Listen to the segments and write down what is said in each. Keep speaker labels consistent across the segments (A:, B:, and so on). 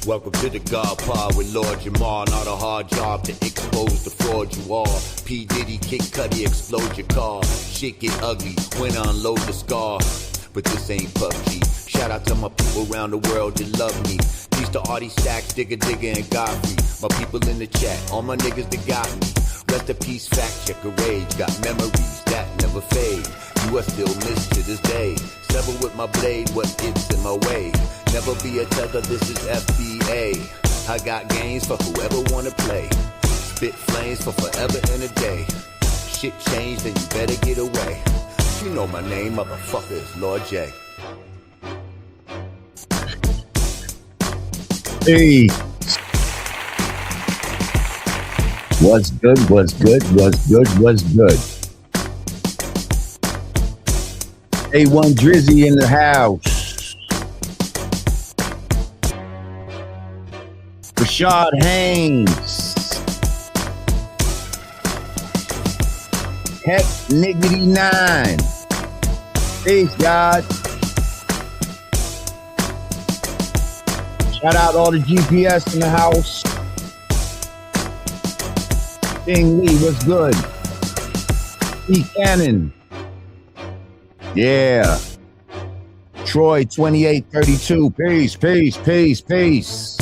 A: Welcome to the God Pod with Lord Jamar. Not a hard job to expose the fraud you are. P. Diddy, Kid Cudi, explode your car. Shit get ugly when I unload the scar. But this ain't PUBG. Shout out to my people around the world that love me. Peace to Artie Stacks, Digger, and Godfrey. My people in the chat, all my niggas that got me. Rest in peace, fact checker rage. Got memories that never fade. You are still missed to this day. Sever with my blade what gets in my way. Never be a tether, this is FBA. I got games for whoever wanna play. Spit flames for forever and a day. Shit changed, then you better get away. You know my name, motherfucker, is Lord J.
B: Hey. What's good, what's good, what's good, what's good? A1 Drizzy in the house. Rashad Haynes. Heck Niggity 9. Peace, God. Shout out all the GPS in the house. Bing Lee, what's good? E. Cannon. Yeah. Troy 2832. Peace, peace, peace, peace.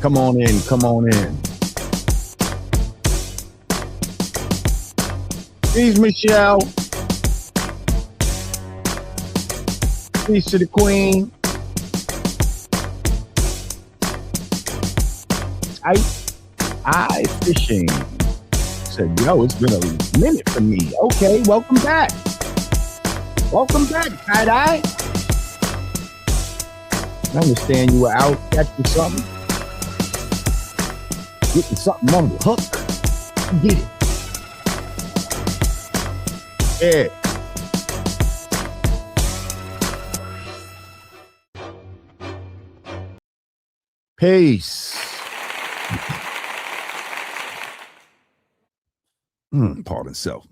B: Come on in, come on in. Peace, Michelle. Peace to the Queen. I fishing. Said, yo, it's been a minute for me. Okay, welcome back. Welcome back, Tie-Dye. I understand you were out catching something. Getting something on the hook. Get it. Yeah. Peace. Pardon self.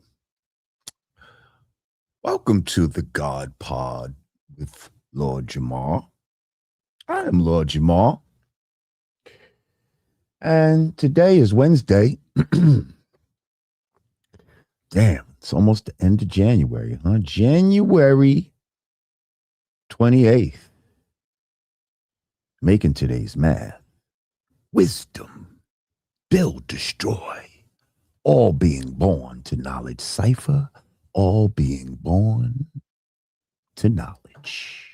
B: Welcome to the God Pod with Lord Jamar. I am Lord Jamar. And today is Wednesday. Damn, it's almost the end of January, huh? January 28th. Making today's math. Wisdom. Build, destroy. All being born to knowledge. Cipher. All being born to knowledge.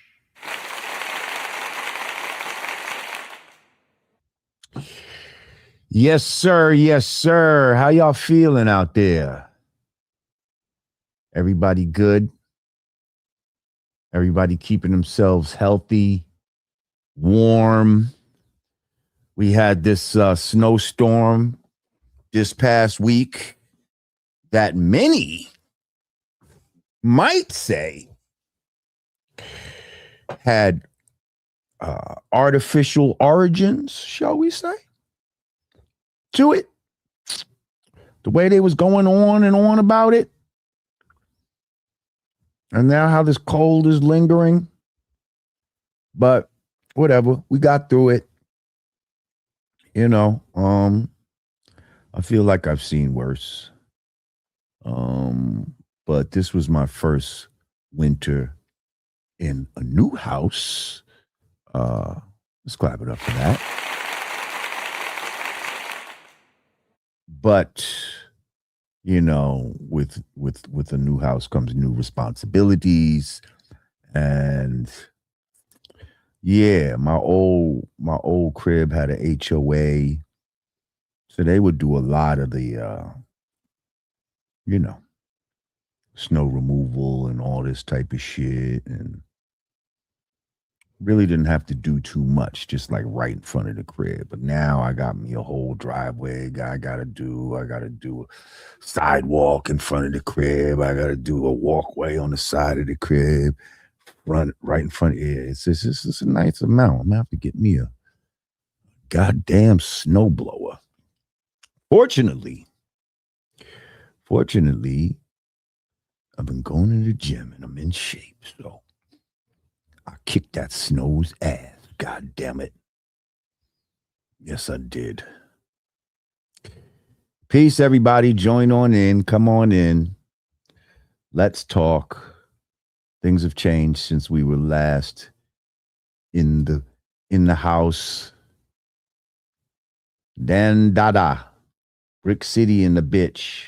B: Yes, sir. Yes, sir. How y'all feeling out there? Everybody good? Everybody keeping themselves healthy, warm. We had this snowstorm this past week that many might say had artificial origins, shall we say, to it. The way they was going on and on about it. And now how this cold is lingering. But whatever, we got through it. You know, I feel like I've seen worse. But this was my first winter in a new house. Let's clap it up for that. But you know, with a new house comes new responsibilities, and yeah, my old crib had an HOA, so they would do a lot of the you know, snow removal and all this type of shit, and really didn't have to do too much, just like right in front of the crib. But now I got me a whole driveway. I gotta do a sidewalk in front of the crib. I gotta do a walkway on the side of the crib, run right in front of it. It's a nice amount. I'm gonna have to get me a goddamn snowblower. Fortunately, I've been going to the gym and I'm in shape, so I kick that snow's ass. God damn it. Yes, I did. Peace, everybody. Join on in. Come on in. Let's talk. Things have changed since we were last in the house. Dan Dada. Brick City in the bitch.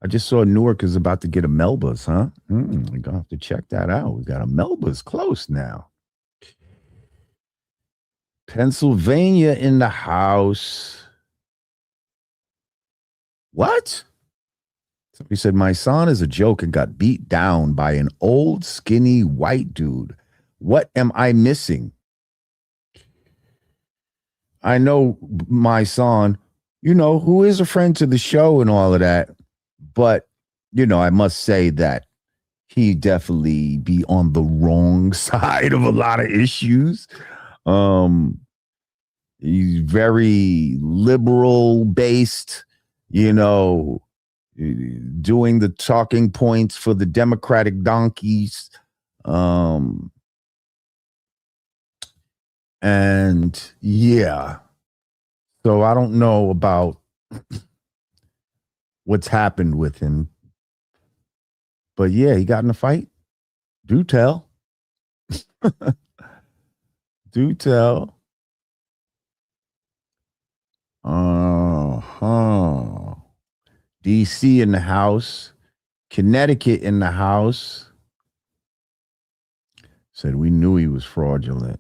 B: I just saw Newark is about to get a Melba's, huh? We're gonna have to check that out. We got a Melba's close now. Pennsylvania in the house. What? Somebody said my son is a joke and got beat down by an old skinny white dude. What am I missing? I know my son, who is a friend to the show and all of that. But, I must say that he definitely be on the wrong side of a lot of issues. He's very liberal based, doing the talking points for the Democratic donkeys. And yeah, so I don't know about what's happened with him. But yeah, he got in a fight. Do tell. Do tell. DC in the house. Connecticut in the house. Said we knew he was fraudulent.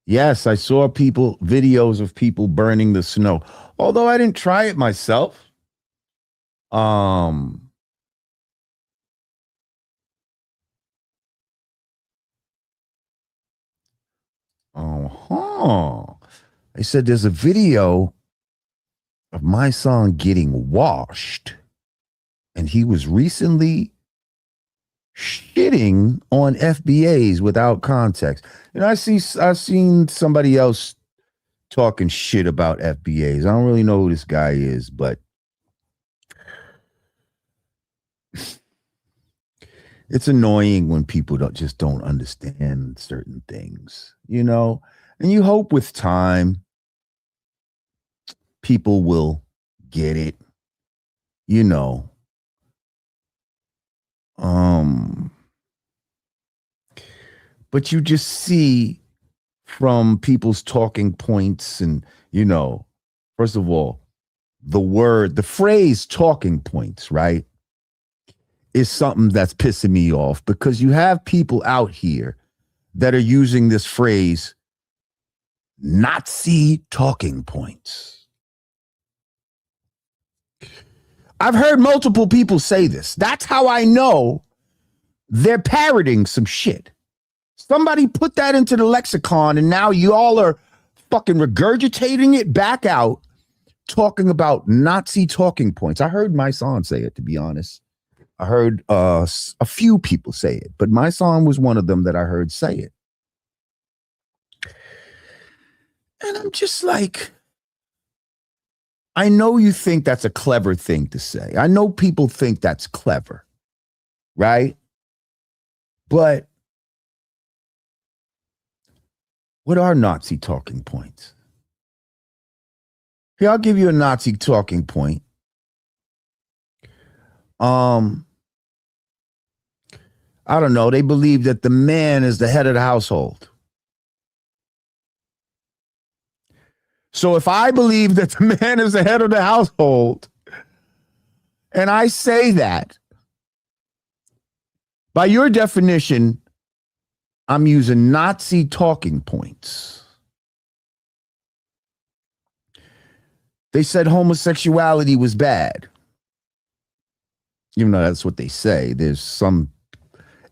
B: Yes, I saw videos of people burning the snow. Although I didn't try it myself. Uh-huh. They said there's a video of my son getting washed. And he was recently shitting on FBAs without context. And I've seen somebody else talking shit about FBAs. I don't really know who this guy is, but it's annoying when people don't understand certain things, and you hope with time people will get it, but you just see from people's talking points and, first of all, the phrase talking points, right, is something that's pissing me off because you have people out here that are using this phrase, Nazi talking points. I've heard multiple people say this. That's how I know they're parroting some shit. Somebody put that into the lexicon and now you all are fucking regurgitating it back out, talking about Nazi talking points. I heard my son say it, to be honest. I heard a few people say it, but my son was one of them that I heard say it. And I'm just like, I know you think that's a clever thing to say. I know people think that's clever, right? But what are Nazi talking points? Here, I'll give you a Nazi talking point. I don't know. They believe that the man is the head of the household. So if I believe that the man is the head of the household, and I say that, by your definition, I'm using Nazi talking points. They said homosexuality was bad. Even though that's what they say, there's some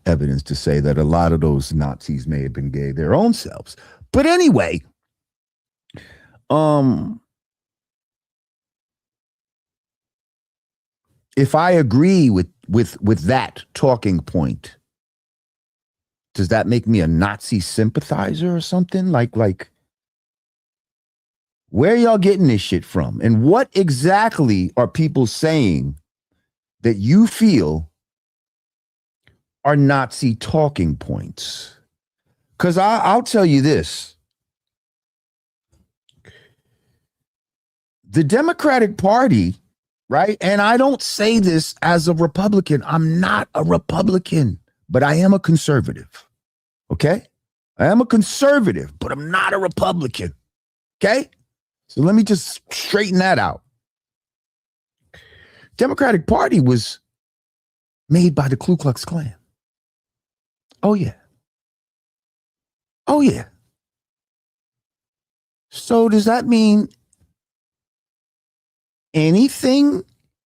B: evidence to say that a lot of those Nazis may have been gay their own selves. But anyway, if I agree with that talking point, does that make me a Nazi sympathizer or something? Like, where are y'all getting this shit from? And what exactly are people saying that you feel are Nazi talking points. Because I'll tell you this. The Democratic Party, right? And I don't say this as a Republican. I'm not a Republican, but I am a conservative. Okay? I am a conservative, but I'm not a Republican. Okay? So let me just straighten that out. Democratic Party was made by the Ku Klux Klan. Oh, yeah. Oh, yeah. So does that mean anything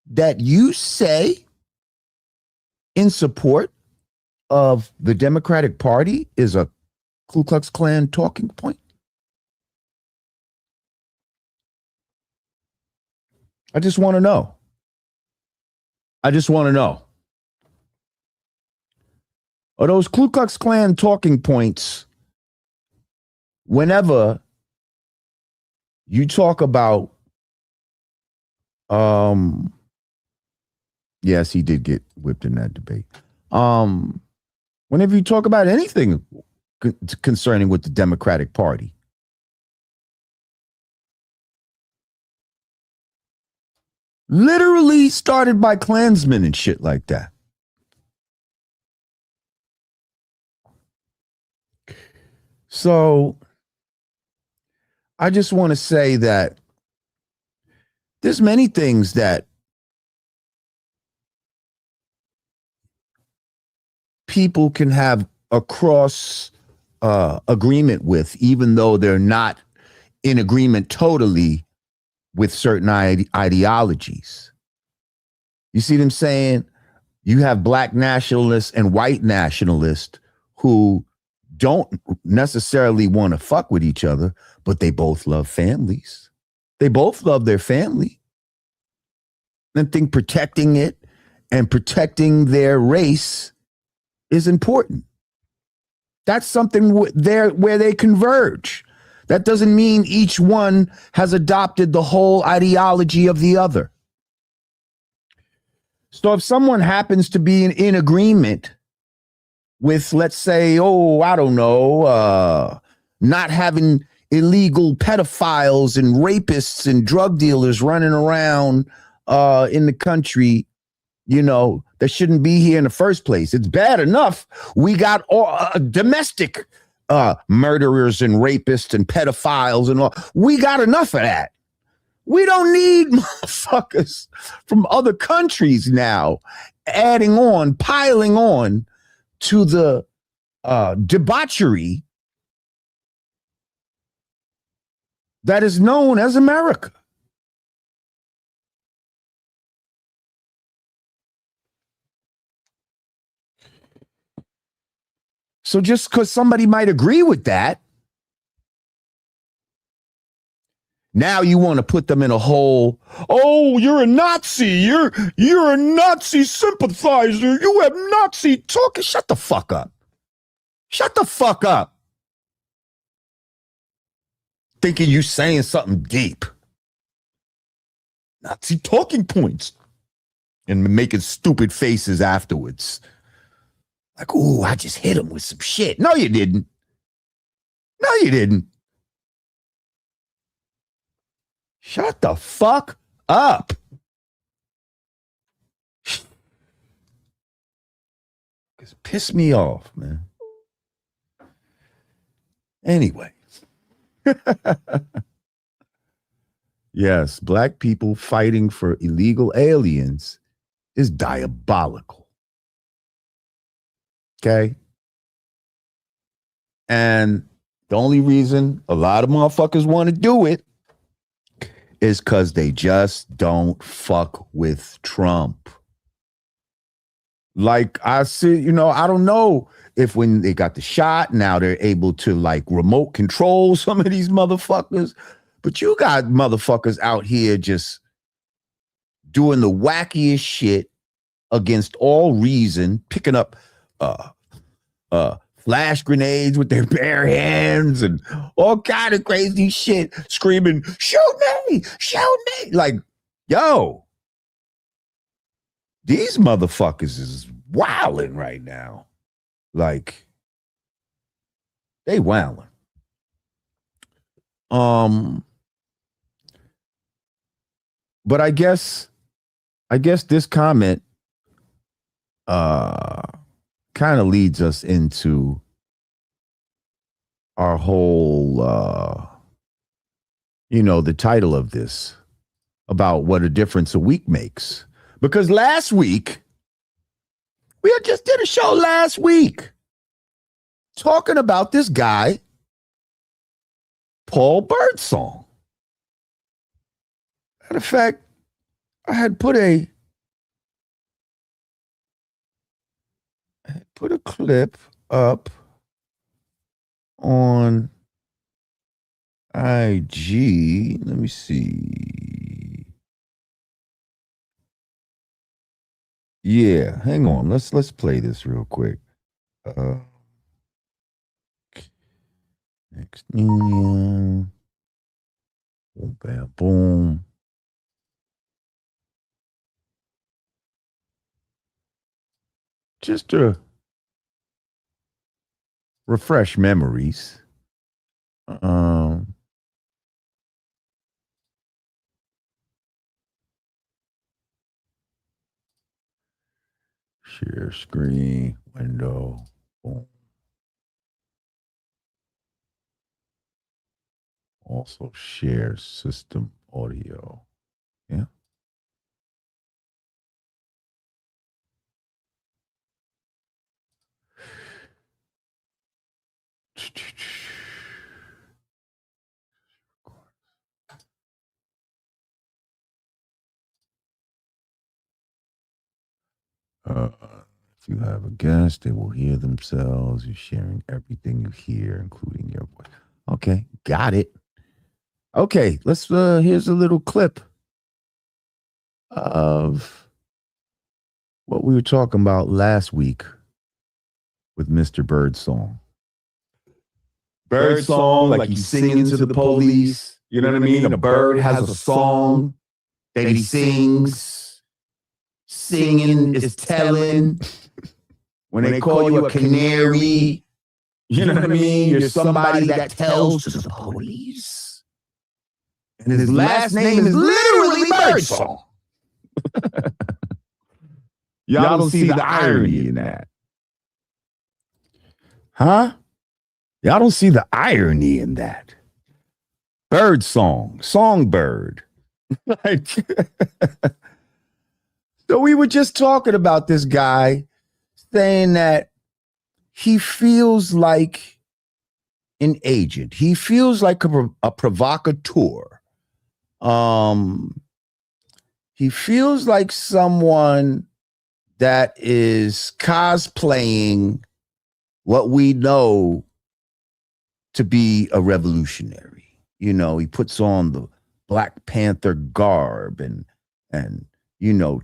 B: that you say in support of the Democratic Party is a Ku Klux Klan talking point? I just want to know. I just want to know. Are those Ku Klux Klan talking points whenever you talk about, yes, he did get whipped in that debate. Whenever you talk about anything concerning with the Democratic Party, literally started by Klansmen and shit like that. So I just want to say that there's many things that people can have a cross agreement with, even though they're not in agreement totally with certain ideologies. You see what I'm saying? You have black nationalists and white nationalists who don't necessarily want to fuck with each other, but they both love families. They both love their family and think protecting it and protecting their race is important. That's something there where they converge. That doesn't mean each one has adopted the whole ideology of the other. So if someone happens to be in agreement with, let's say, not having illegal pedophiles and rapists and drug dealers running around in the country, that shouldn't be here in the first place. It's bad enough we got domestic murderers and rapists and pedophiles and all. We got enough of that. We don't need motherfuckers from other countries now piling on to the debauchery that is known as America. So just because somebody might agree with that, now you want to put them in a hole. Oh, you're a Nazi. You're a Nazi sympathizer. You have Nazi talk. Shut the fuck up. Shut the fuck up. Thinking you saying something deep. Nazi talking points. And making stupid faces afterwards. Like, ooh, I just hit him with some shit. No, you didn't. No, you didn't. Shut the fuck up. It's pissed me off, man. Anyway. Yes, black people fighting for illegal aliens is diabolical. Okay? And the only reason a lot of motherfuckers want to do it is because they just don't fuck with Trump. Like I see, I don't know if when they got the shot, now they're able to like remote control some of these motherfuckers. But you got motherfuckers out here just doing the wackiest shit against all reason, picking up flash grenades with their bare hands and all kind of crazy shit, screaming, shoot me, shoot me. Like, yo, these motherfuckers is wilding right now. Like, they wildin'. But I guess this comment kind of leads us into our whole the title of this, about what a difference a week makes. Because last week, we just did a show last week talking about this guy, Paul Birdsong. Matter of fact, I had put a clip up on IG. Let me see. Yeah, hang on. Let's play this real quick. Next boom, bam, boom. Just to refresh memories. Share screen, window, boom. Also share system audio. Yeah. If you have a guest, they will hear themselves. You're sharing everything you hear, including your voice. Okay, got it. Okay, let's here's a little clip of what we were talking about last week with Mr. Birdsong. Birdsong, like you singing to the police. You know what I mean? A bird has a song that he sings. Singing is telling. When they call you a canary, you know what I mean? You're somebody that tells to the police. And his last name is literally Birdsong. Y'all don't see the irony in that. Huh? Y'all don't see the irony in that. Birdsong, songbird. So we were just talking about this guy saying that he feels like an agent. He feels like a provocateur. He feels like someone that is cosplaying what we know to be a revolutionary. You know, he puts on the Black Panther garb and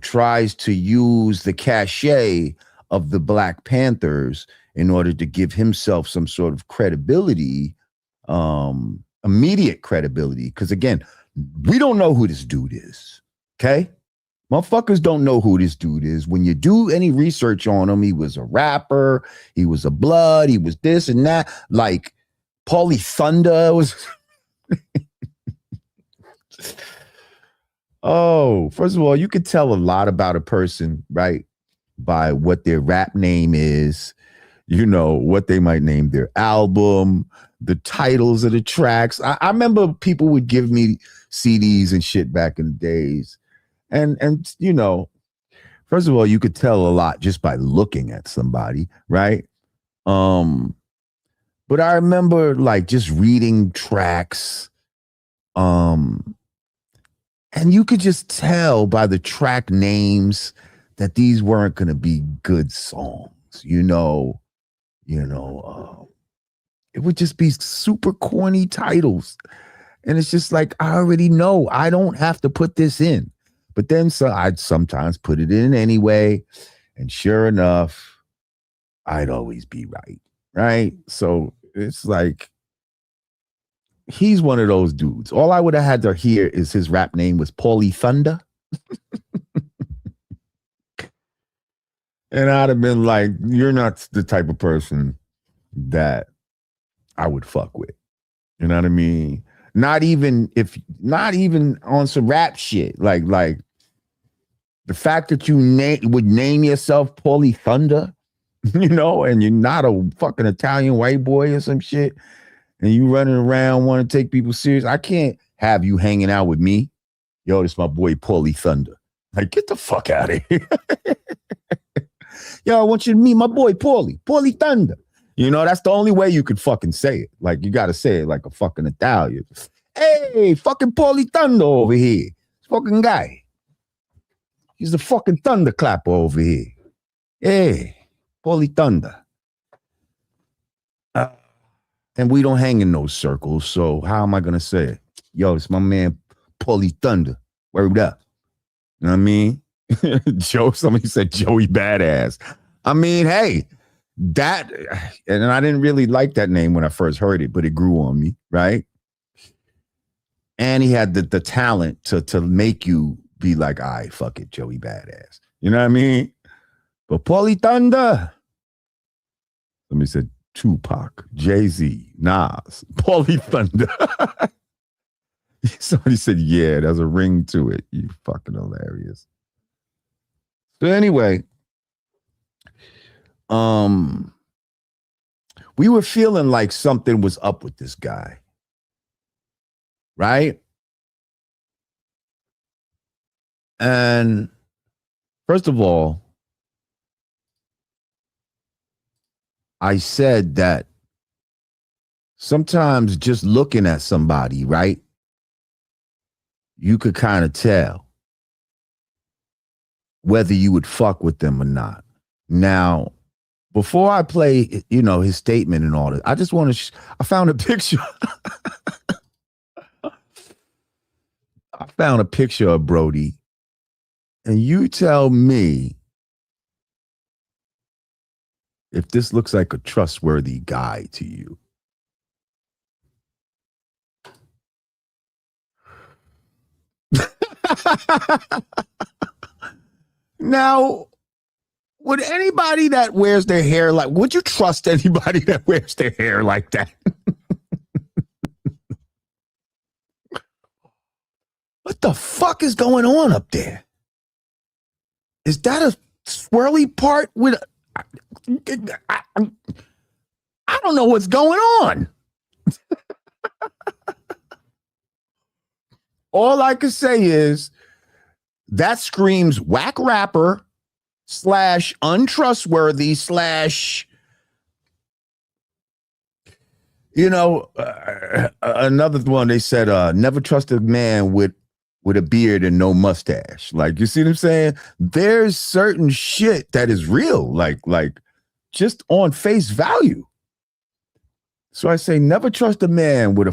B: tries to use the cachet of the Black Panthers in order to give himself some sort of credibility, immediate credibility. Because again, we don't know who this dude is. Okay? Motherfuckers don't know who this dude is. When you do any research on him, he was a rapper, he was a blood, he was this and that. Like Paulie Thunder was. Oh, first of all, you could tell a lot about a person, right, by what their rap name is, what they might name their album, the titles of the tracks. I remember people would give me CDs and shit back in the days. And first of all, you could tell a lot just by looking at somebody, right? But I remember like just reading tracks, and you could just tell by the track names that these weren't going to be good songs. It would just be super corny titles. And it's just like, I already know I don't have to put this in. But then I'd sometimes put it in anyway. And sure enough, I'd always be right. Right? So it's like, he's one of those dudes. All I would have had to hear is his rap name was Paulie Thunder. And I'd have been like, you're not the type of person that I would fuck with. You know what I mean? Not even on some rap shit. Like the fact that you would name yourself Paulie Thunder, you know, and you're not a fucking Italian white boy or some shit, and you running around want to take people serious. I can't have you hanging out with me. Yo, this my boy Paulie Thunder. Like, get the fuck out of here. Yo, I want you to meet my boy Paulie Thunder. You know, that's the only way you could fucking say it. Like, you got to say it like a fucking Italian. Hey, fucking Paulie Thunder over here. This fucking guy. He's the fucking thunderclapper over here. Hey, Paulie Thunder. And we don't hang in those circles, so how am I going to say it? Yo, it's my man Paulie Thunder. Word up. You know what I mean? Somebody said Joey Badass. I mean, hey, that, and I didn't really like that name when I first heard it, but it grew on me, right? And he had the talent to make you be like, all right, fuck it, Joey Badass. You know what I mean? But Paulie Thunder. Somebody said Tupac, Jay-Z, Nas, Paulie Thunder. Somebody said, yeah, there's a ring to it. You fucking hilarious. So anyway, we were feeling like something was up with this guy. Right? And first of all, I said that sometimes just looking at somebody, right, you could kind of tell whether you would fuck with them or not. Now, before I play, you know, his statement and all that, I just want to, I found a picture. I found a picture of Brody, and you tell me if this looks like a trustworthy guy to you. Now, would anybody that wears their hair like, would you trust anybody that wears their hair like that? What the fuck is going on up there? Is that a swirly part with I don't know what's going on. All I can say is that screams whack rapper / untrustworthy / you know, another one they said, never trust a man with a beard and no mustache. Like, you see what I'm saying? There's certain shit that is real, like just on face value. So I say, never trust a man with a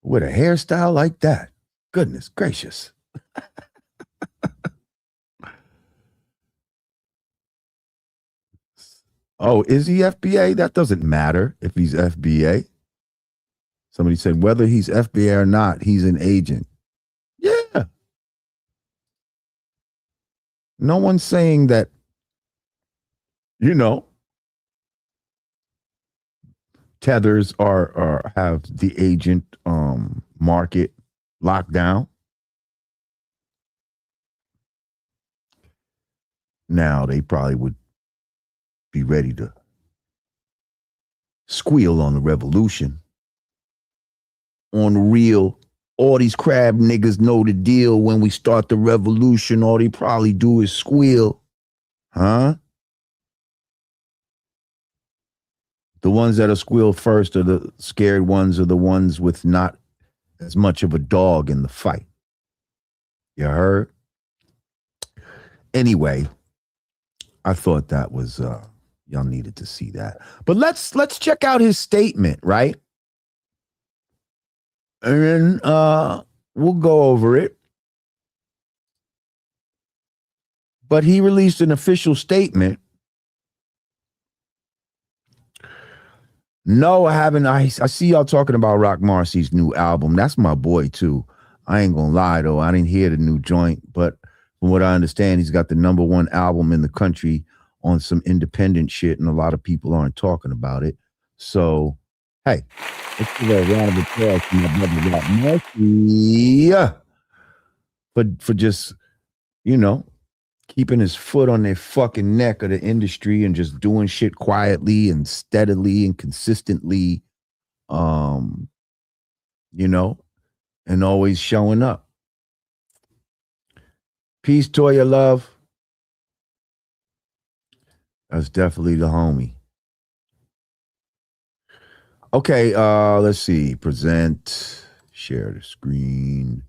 B: hairstyle like that. Goodness gracious. Oh, is he FBA? That doesn't matter if he's FBA. Somebody said, whether he's FBA or not, he's an agent. Yeah. No one's saying that, you know, tethers are have the agent market locked down. Now they probably would be ready to squeal on the revolution. On real, all these crab niggas know the deal. When we start the revolution, all they probably do is squeal. Huh? The ones that are squeal first are the scared ones, are the ones with not as much of a dog in the fight. You heard? Anyway, I thought that was y'all needed to see that. But let's check out his statement, right? And then we'll go over it. But he released an official statement. No, I haven't. I see y'all talking about Rock Marcy's new album. That's my boy, too. I ain't gonna lie, though. I didn't hear the new joint. But From what I understand, he's got the #1 album in the country on some independent shit, and a lot of people aren't talking about it. So, hey, let's give a round of applause to my brother Rob Murphy for just, you know, keeping his foot on their fucking neck of the industry and just doing shit quietly and steadily and consistently, you know, and always showing up. Peace, Toya Love. That's definitely the homie. Okay, let's see. Present, share the screen.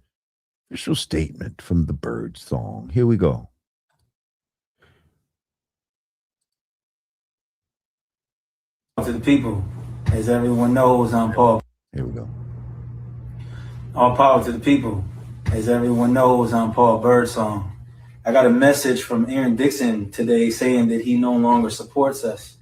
B: Official statement from the Birdsong. Here we go.
C: To the people, as everyone knows, I'm Paul.
B: Here we go.
C: All power to the people, as everyone knows, I'm Paul Birdsong. I got a message from Aaron Dixon today saying that he no longer supports us.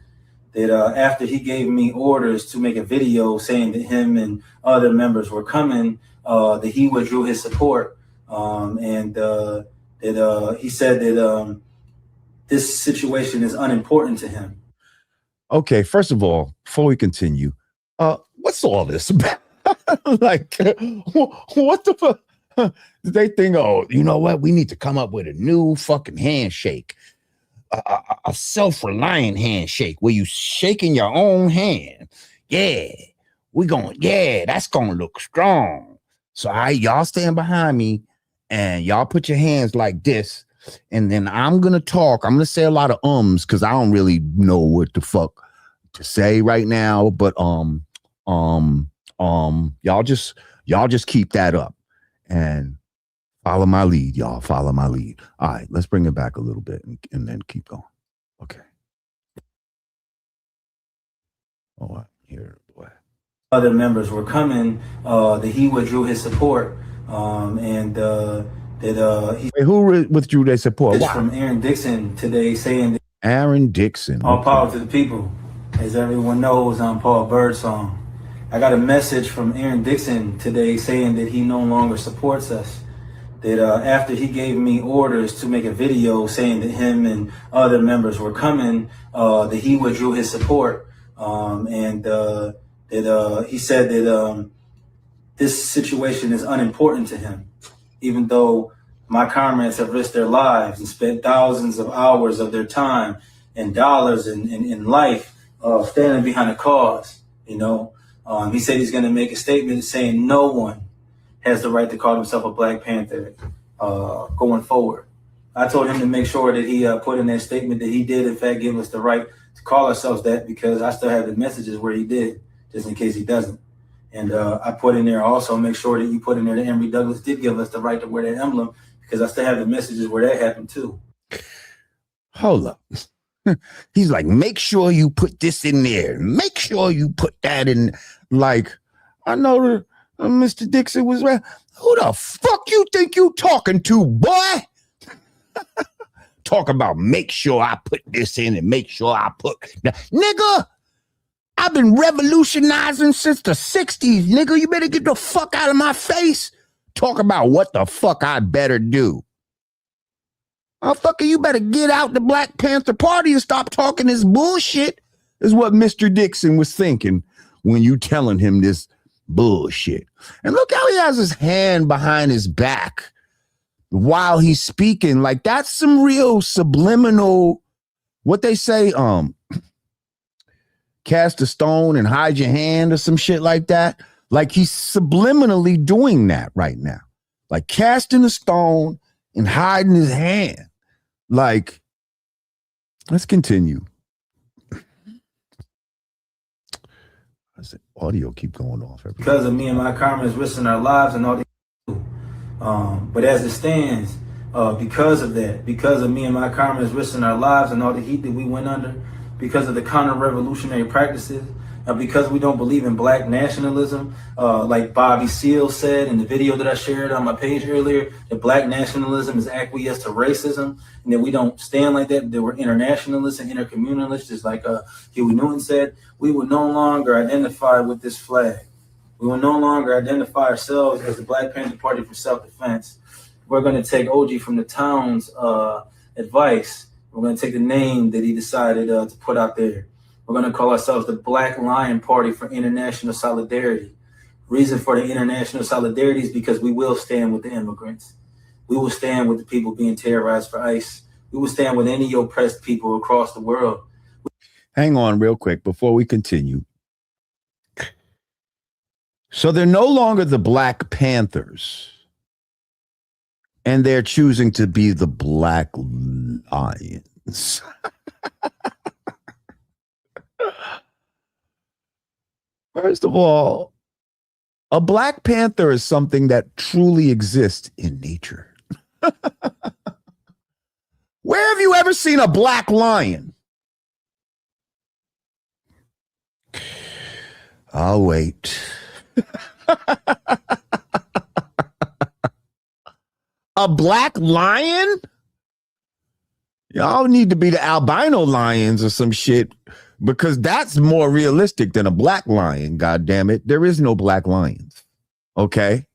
C: That after he gave me orders to make a video saying that him and other members were coming, that he withdrew his support, and that he said that this situation is unimportant to him.
B: Okay, first of all, before we continue, what's all this about? Like, what the fuck? They think, oh, you know what? We need to come up with a new fucking handshake, a self-reliant handshake where you shaking your own hand. Yeah, that's gonna look strong. So y'all stand behind me and y'all put your hands like this. And then I'm gonna talk. I'm gonna say a lot of ums because I don't really know what the fuck to say right now. But y'all just keep that up and follow my lead, y'all. Follow my lead. All right, let's bring it back a little bit and then keep going. Okay. All right, here, boy.
C: Other members were coming. That he withdrew his support, and
B: who withdrew their support?
C: Why? From Aaron Dixon today saying that
B: Aaron Dixon.
C: All power to the people. As everyone knows, I'm Paul Birdsong. I got a message from Aaron Dixon today saying that he no longer supports us. That after he gave me orders to make a video saying that him and other members were coming, that he withdrew his support, and that he said that this situation is unimportant to him, even though my comrades have risked their lives and spent thousands of hours of their time and dollars in life standing behind a cause. You know, he said he's going to make a statement saying no one has the right to call himself a Black Panther going forward. I told him to make sure that he put in that statement that he did, in fact, give us the right to call ourselves that, because I still have the messages where he did, just in case he doesn't. And I put in there also, make sure that you put in there that Emory Douglas did give us the right to wear that emblem, because I still have the messages where that happened too.
B: Hold up. He's like, make sure you put this in there. Make sure you put that in. Like, I know Mr. Dixon was right. Who the fuck you think you talking to, boy? Talk about make sure I put this in and make sure I put that. Nigga, I've been revolutionizing since the 60s, nigga. You better get the fuck out of my face. Talk about what the fuck I better do. Motherfucker, you better get out the Black Panther Party and stop talking this bullshit, is what Mr. Dixon was thinking when you telling him this bullshit. And look how he has his hand behind his back while he's speaking. Like, that's some real subliminal, what they say, cast a stone and hide your hand or some shit like that. Like, he's subliminally doing that right now. Like, casting a stone and hiding his hand. Like, let's continue. I said, audio keep going off.
C: Because of me and my comrades risking our lives and all that. But as it stands, because of that, because of me and my comrades risking our lives and all the heat that we went under, because of the counter-revolutionary practices, because we don't believe in Black nationalism, like Bobby Seale said in the video that I shared on my page earlier, that Black nationalism is acquiesce to racism, and that we don't stand like that we're internationalists and intercommunalists, just like Huey Newton said. We would no longer identify with this flag. We will no longer identify ourselves as the Black Panther Party for self-defense. we're going to take OG from the town's advice. We're going to take the name that he decided to put out there. We're going to call ourselves the Black Lion Party for International Solidarity. Reason for the international solidarity is because we will stand with the immigrants. We will stand with the people being terrorized for ICE. We will stand with any oppressed people across the world.
B: Hang on real quick before we continue. So they're no longer the Black Panthers, and they're choosing to be the Black Lions. First of all, a Black Panther is something that truly exists in nature. Where have you ever seen a black lion? I'll wait. A black lion? Y'all need to be the albino lions or some shit, because that's more realistic than a black lion. God damn it. There is no black lions. Okay.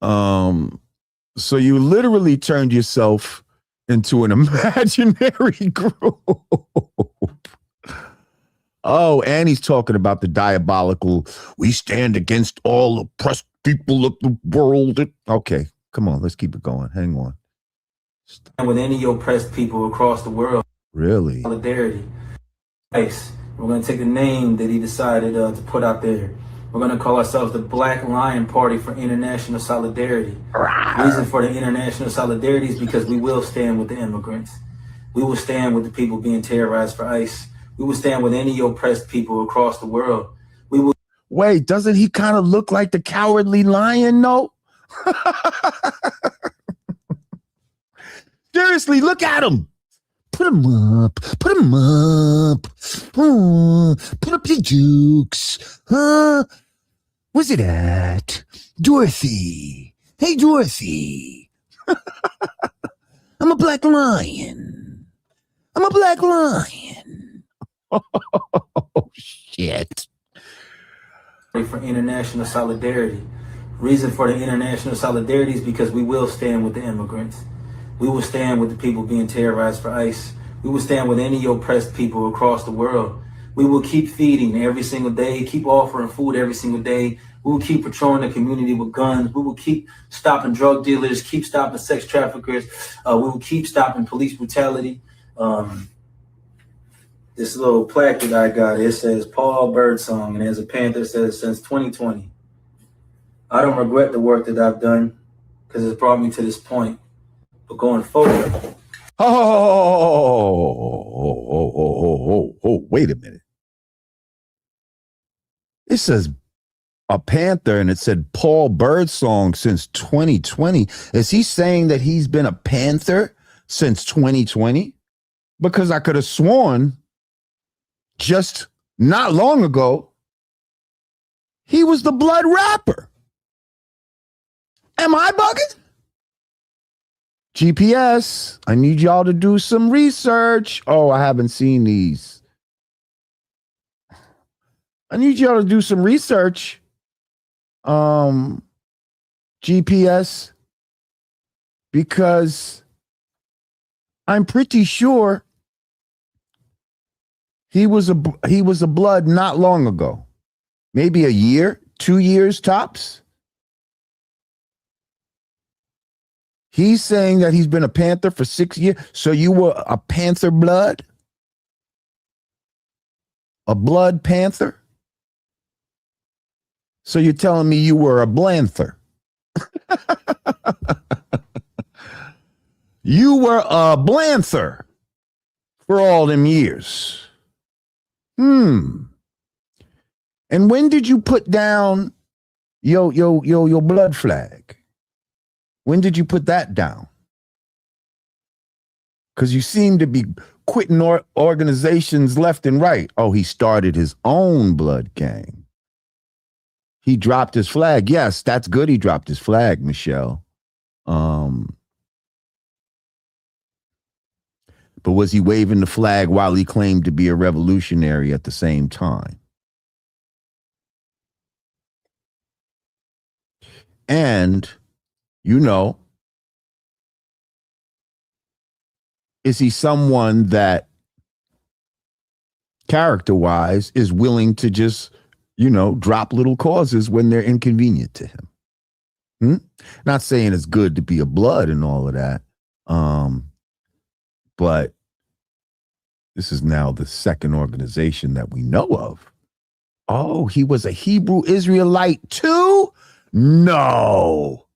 B: So you literally turned yourself into an imaginary group. Oh, and he's talking about the diabolical, we stand against all oppressed people of the world. Okay, come on, let's keep it going. Hang on.
C: And with any oppressed people across the world.
B: Really?
C: Solidarity. Nice. We're going to take the name that he decided to put out there. We're going to call ourselves the Black Lion Party for International Solidarity. Reason for the international solidarity is because we will stand with the immigrants. We will stand with the people being terrorized for ICE. We will stand with any oppressed people across the world. We will.
B: Wait, doesn't he kind of look like the Cowardly Lion, though? Seriously, look at him. Put him up. Put him up. Put up your jukes. Where's it at? Dorothy. Hey, Dorothy. I'm a black lion. I'm a black lion. Oh, shit.
C: For international solidarity. Reason for the international solidarity is because we will stand with the immigrants. We will stand with the people being terrorized for ICE. We will stand with any oppressed people across the world. We will keep feeding every single day, keep offering food every single day. We will keep patrolling the community with guns. We will keep stopping drug dealers, keep stopping sex traffickers. We will keep stopping police brutality. This little plaque that I got, it says Paul Birdsong, and as a Panther, it says since 2020. I don't regret the work that I've done because it's brought me to this point. But going forward.
B: Oh, wait a minute. It says a Panther and it said Paul Birdsong since 2020. Is he saying that he's been a Panther since 2020? Because I could have sworn just not long ago he was the Blood rapper. Am I bugging? GPS, I need y'all to do some research. Oh, I haven't seen these. I need y'all to do some research. GPS, because I'm pretty sure he was a Blood not long ago. Maybe a year, 2 years tops. He's saying that he's been a Panther for 6 years. So you were a Panther Blood? A Blood Panther? So you're telling me you were a Blanther? You were a Blanther for all them years. And when did you put down your Blood flag? When did you put that down? Because you seem to be quitting organizations left and right. Oh, he started his own Blood gang. He dropped his flag. Yes, that's good. He dropped his flag, Michelle. But was he waving the flag while he claimed to be a revolutionary at the same time? And You know, is he someone that character-wise is willing to just, drop little causes when they're inconvenient to him? Not saying it's good to be a blood and all of that. But this is now the second organization that we know of. Oh, he was a Hebrew Israelite too? No.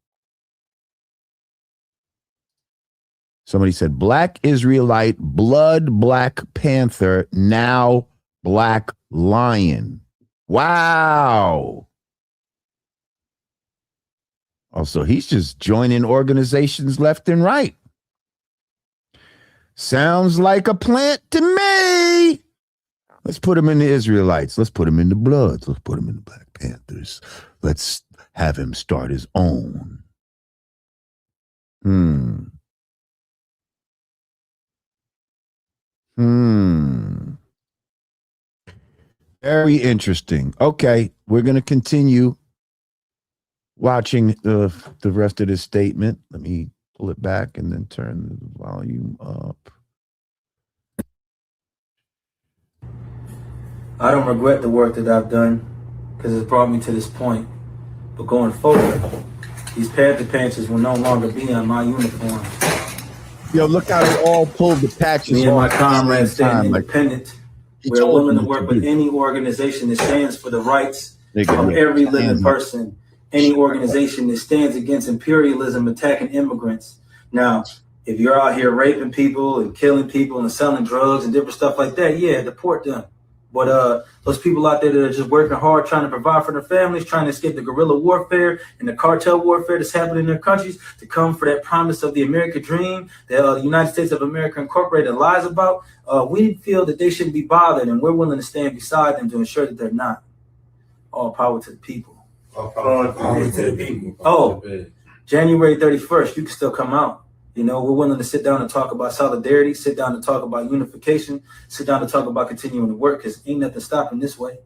B: Somebody said Black Israelite, blood Black Panther, now Black Lion. Wow. Also, he's just joining organizations left and right. Sounds like a plant to me. Let's put him in the Israelites. Let's put him in the Bloods. Let's put him in the Black Panthers. Let's have him start his own. Very interesting. Okay, we're going to continue watching the rest of this statement. Let me pull it back and then turn the volume up.
C: I don't regret the work that I've done because it's brought me to this point. But going forward, these Panther patches will no longer be on my uniform.
B: Yo, look how they all pulled the patches.
C: Me and my comrades stand independent. We're willing to work with any organization that stands for the rights of every living person. Any organization that stands against imperialism, attacking immigrants. Now, if you're out here raping people and killing people and selling drugs and different stuff like that, yeah, deport them. But those people out there that are just working hard, trying to provide for their families, trying to escape the guerrilla warfare and the cartel warfare that's happening in their countries, to come for that promise of the American dream that the United States of America Incorporated lies about, we feel that they shouldn't be bothered, and we're willing to stand beside them to ensure that they're not. All power to the people.
D: All power to the people.
C: Oh, January 31st, you can still come out. You know, we're willing to sit down and talk about solidarity, sit down and talk about unification, sit down and talk about continuing to work, because ain't nothing stopping this way.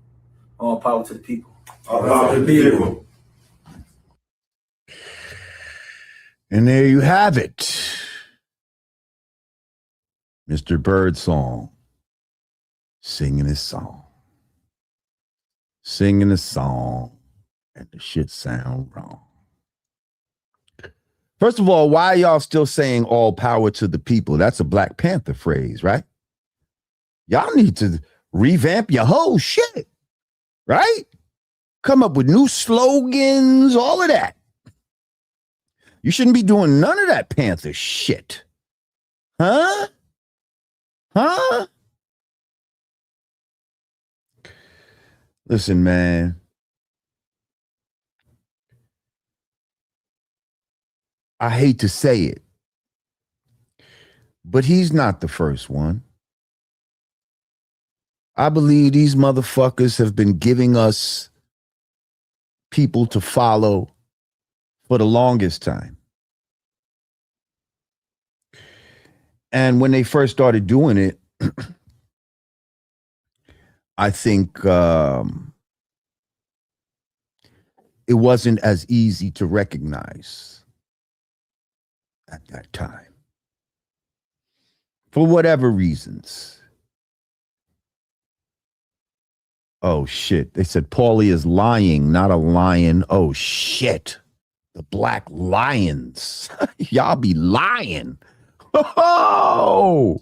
C: All power to the people.
D: All power to the people.
B: And there you have it. Mr. Birdsong singing his song. Singing a song, and the shit sound wrong. First of all, why are y'all still saying all power to the people? That's a Black Panther phrase, right? Y'all need to revamp your whole shit, right? Come up with new slogans, all of that. You shouldn't be doing none of that Panther shit. Huh? Listen, man. I hate to say it, but he's not the first one. I believe these motherfuckers have been giving us people to follow for the longest time. And when they first started doing it, I think it wasn't as easy to recognize at that time, for whatever reasons. Oh shit, they said Paulie is lying, not a lion. Oh shit, the Black Lions. Y'all be lying. Oh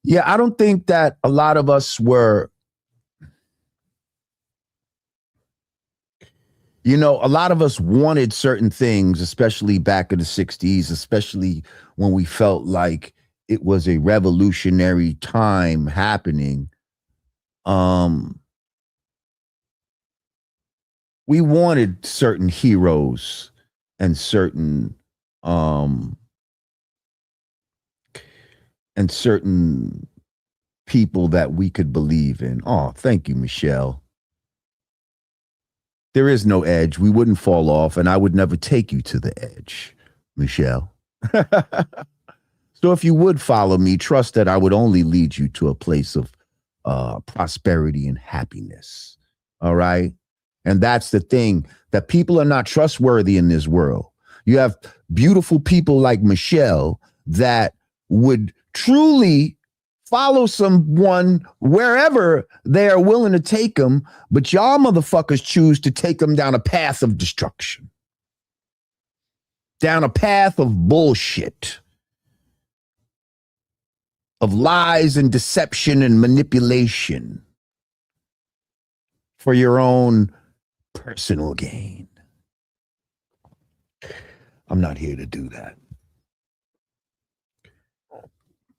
B: yeah, I don't think that a lot of us were, a lot of us wanted certain things, especially back in the 60s, especially when we felt like it was a revolutionary time happening. We wanted certain heroes and certain people that we could believe in. Oh, thank you, Michelle. There is no edge. We wouldn't fall off, and I would never take you to the edge, Michelle. So if you would follow me, trust that I would only lead you to a place of prosperity and happiness. All right? And that's the thing, that people are not trustworthy in this world. You have beautiful people like Michelle that would truly follow someone wherever they are willing to take them, but y'all motherfuckers choose to take them down a path of destruction, down a path of bullshit, of lies and deception and manipulation for your own personal gain. I'm not here to do that.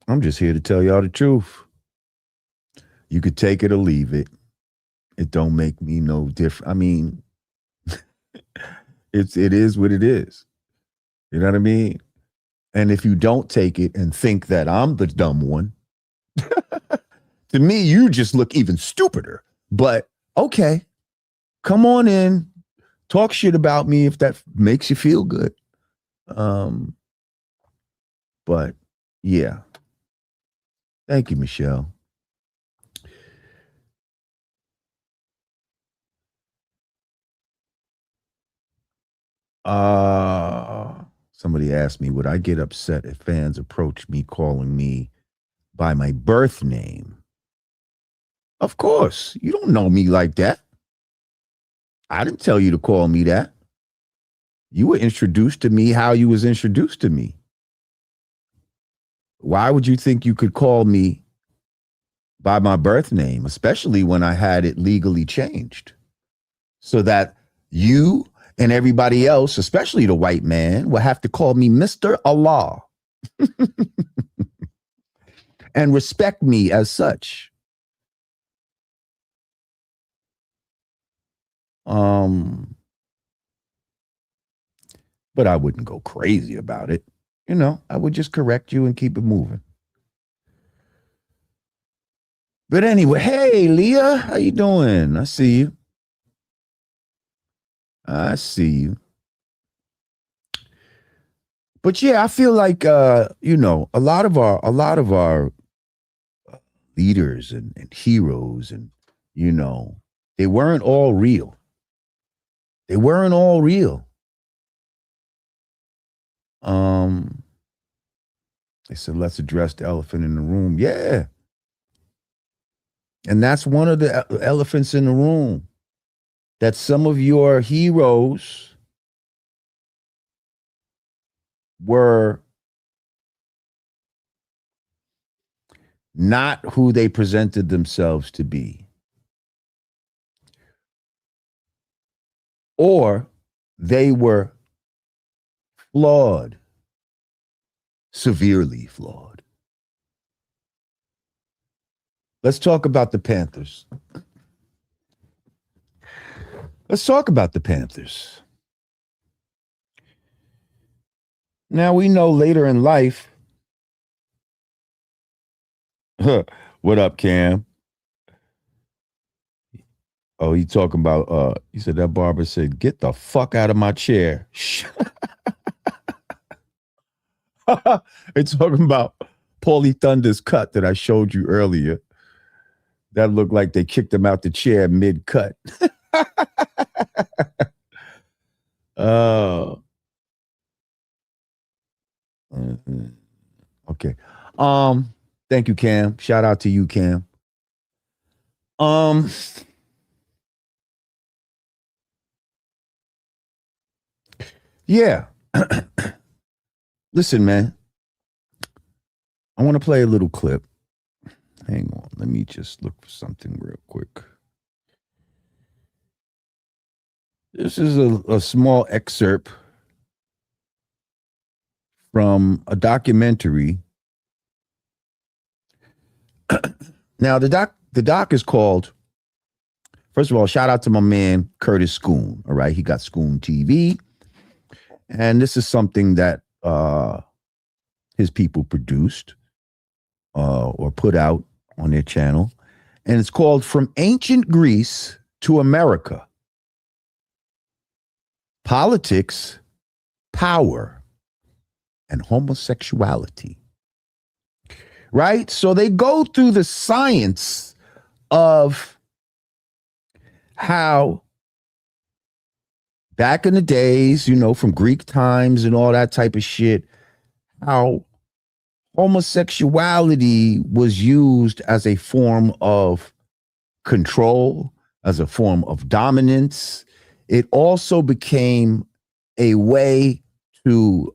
B: I'm just here to tell y'all the truth. You could take it or leave it. It don't make me no different. I mean, it is what it is. You know what I mean? And if you don't take it and think that I'm the dumb one, to me, you just look even stupider. But okay, come on in, talk shit about me if that makes you feel good. But yeah. Thank you, Michelle. Somebody asked me, would I get upset if fans approach me calling me by my birth name? Of course. You don't know me like that. I didn't tell you to call me that. You were introduced to me how you was introduced to me. Why would you think you could call me by my birth name, especially when I had it legally changed, so that you and everybody else, especially the white man, will have to call me Mr. Allah and respect me as such. But I wouldn't go crazy about it. You know, I would just correct you and keep it moving. But anyway, hey, Leah, how you doing? I see you. I see you. But yeah, I feel like you know, a lot of our leaders and heroes, and you know, they weren't all real. They weren't all real. They said, let's address the elephant in the room. Yeah. And that's one of the elephants in the room, that some of your heroes were not who they presented themselves to be. Or they were flawed, severely flawed. Let's talk about the Panthers. Let's talk about the Panthers. Now, we know later in life. What up, Cam? Oh, he talking about, he said that barber said, get the fuck out of my chair. It's talking about Paulie Thunder's cut that I showed you earlier. That looked like they kicked him out the chair mid-cut. Okay. Thank you, Cam. Shout out to you, Cam. Yeah. Listen, man. I want to play a little clip. Hang on. Let me just look for something real quick. This is a small excerpt from a documentary. Now, the doc is called, first of all, shout out to my man, Curtis Schoon. All right. He got Schoon TV. And this is something that his people produced or put out on their channel. And it's called From Ancient Greece to America: Politics, Power, and Homosexuality. Right? So they go through the science of how back in the days, from Greek times and all that type of shit, how homosexuality was used as a form of control, as a form of dominance. It also became a way to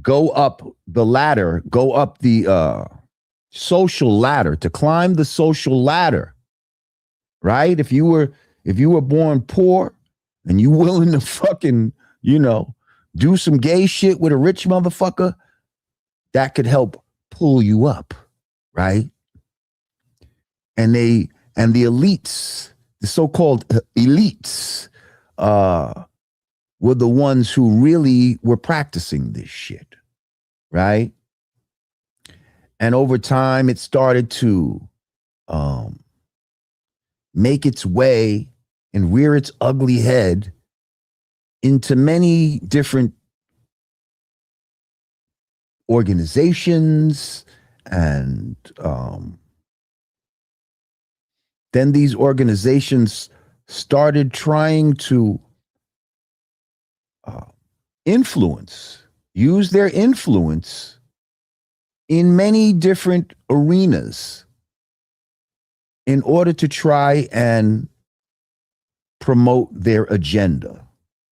B: go up the ladder, go up the social ladder, to climb the social ladder, right? If you were born poor and you willing to fucking, do some gay shit with a rich motherfucker, that could help pull you up, right? And the elites, the so-called elites, were the ones who really were practicing this shit, right? And over time, it started to make its way and rear its ugly head into many different organizations, and then these organizations started trying to use their influence in many different arenas in order to try and promote their agenda,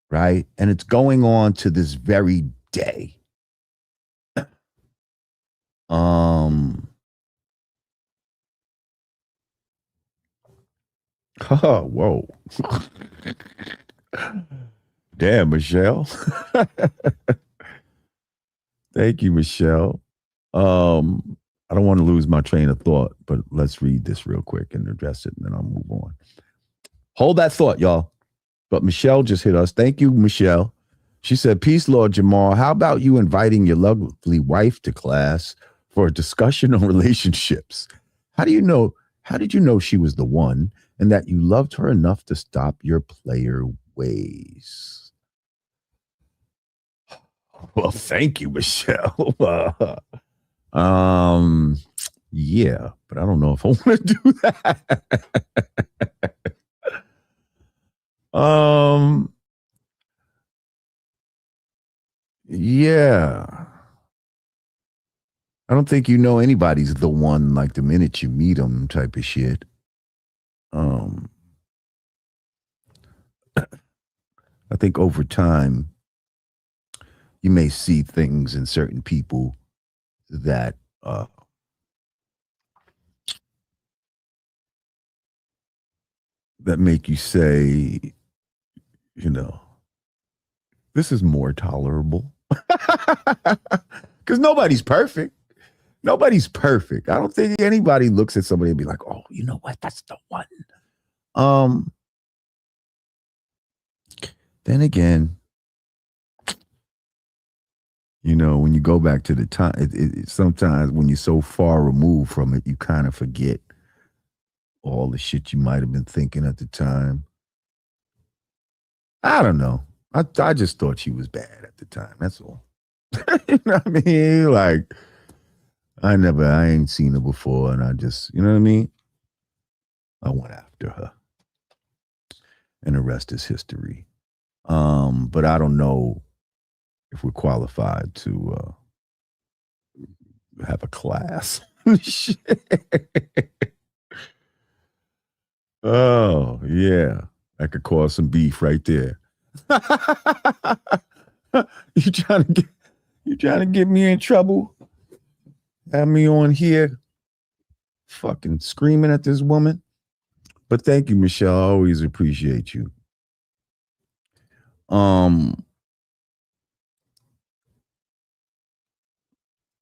B: right? And it's going on to this very day. Oh, whoa. Damn, Michelle. Thank you, Michelle. I don't want to lose my train of thought, but let's read this real quick and address it, and then I'll move on. Hold that thought, y'all. But Michelle just hit us. Thank you, Michelle. She said, peace, Lord Jamal. How about you inviting your lovely wife to class for a discussion on relationships? How did you know she was the one and that you loved her enough to stop your player ways? Well, thank you, Michelle. Yeah, but I don't know if I want to do that. Yeah. I don't think anybody's the one like the minute you meet them type of shit. I think over time you may see things in certain people that that make you say, this is more tolerable. Because nobody's perfect. Nobody's perfect. I don't think anybody looks at somebody and be like, oh, you know what? That's the one. Then again, when you go back to the time, sometimes when you're so far removed from it, you kind of forget all the shit you might have been thinking at the time. I don't know. I just thought she was bad at the time. That's all. You know what I mean? Like, I ain't seen her before, and I just, you know what I mean? I went after her. And the rest is history. But I don't know if we're qualified to have a class. Oh, yeah. That could cause some beef right there. You trying to get me in trouble? Have me on here fucking screaming at this woman? But thank you, Michelle. I always appreciate you. Oh,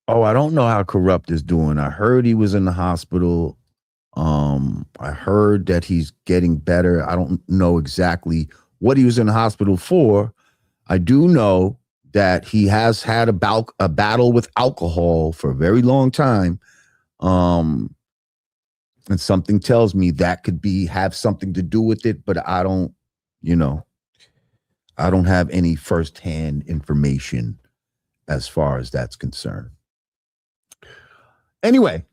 B: I don't know how Corrupt is doing. I heard he was in the hospital. I heard that he's getting better. I don't know exactly what he was in the hospital for. I do know that he has had a battle with alcohol for a very long time. And something tells me that could have something to do with it, but I don't have any firsthand information as far as that's concerned. Anyway,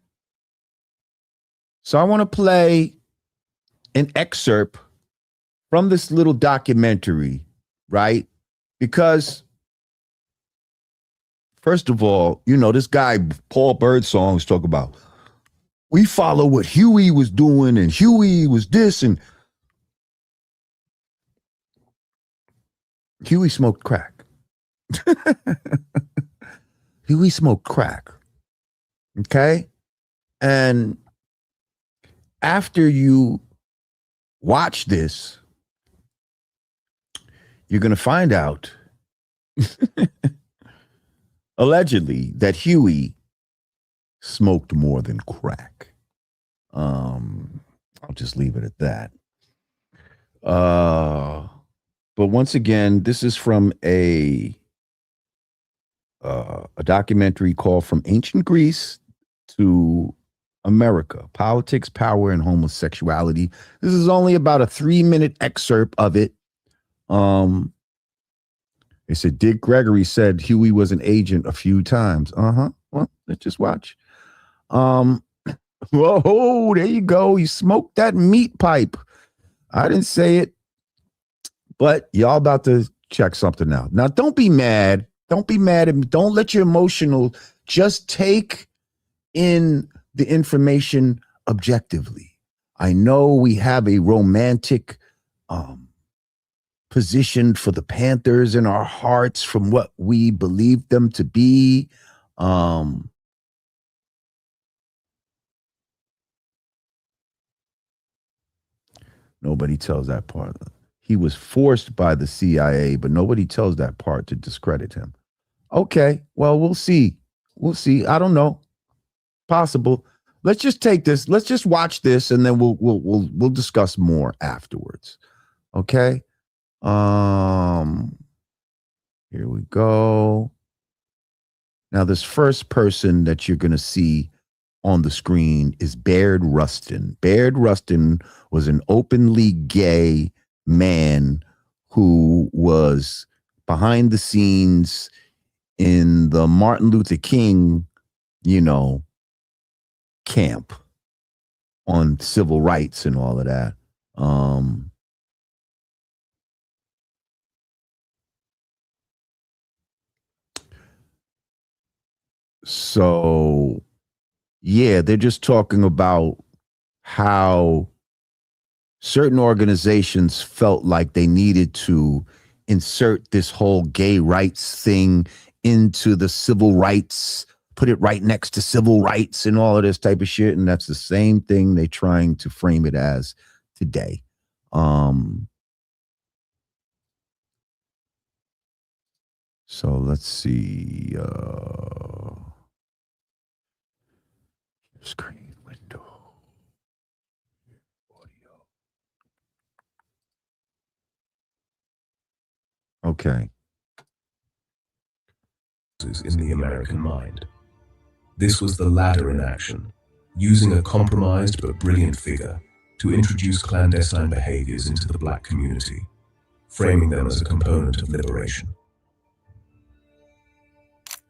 B: so I want to play an excerpt from this little documentary, right? Because first of all, you know, this guy, Paul Birdsong, is talking about, we follow what Huey was doing, and Huey was this, and Huey smoked crack. Huey smoked crack. Okay? And after you watch this, you're going to find out allegedly that Huey smoked more than crack. I'll just leave it at that. But once again, this is from a documentary called From Ancient Greece to America: Politics, Power, and Homosexuality. This is only about a 3-minute excerpt of it. They said Dick Gregory said Huey was an agent a few times. Well, let's just watch. Whoa, there you go. You smoked that meat pipe. I didn't say it, but y'all about to check something out. Now, don't be mad. Don't be mad at me. Don't let your emotional, just take in the information objectively. I know we have a romantic position for the Panthers in our hearts from what we believe them to be. Nobody tells that part. He was forced by the CIA, but nobody tells that part to discredit him. Okay, well, we'll see. We'll see. I don't know. Possible. Let's just take this. Let's just watch this, and then we'll discuss more afterwards. Okay. Here we go. Now, this first person that you're gonna see on the screen is Baird Rustin. Baird Rustin was an openly gay man who was behind the scenes in the Martin Luther King, camp on civil rights and all of that. So yeah, they're just talking about how certain organizations felt like they needed to insert this whole gay rights thing into the civil rights, put it right next to civil rights and all of this type of shit. And that's the same thing they're trying to frame it as today. So let's see. Screen window. Audio. Okay.
E: In the American mind. This was the latter in action, using a compromised but brilliant figure to introduce clandestine behaviors into the black community, framing them as a component of liberation.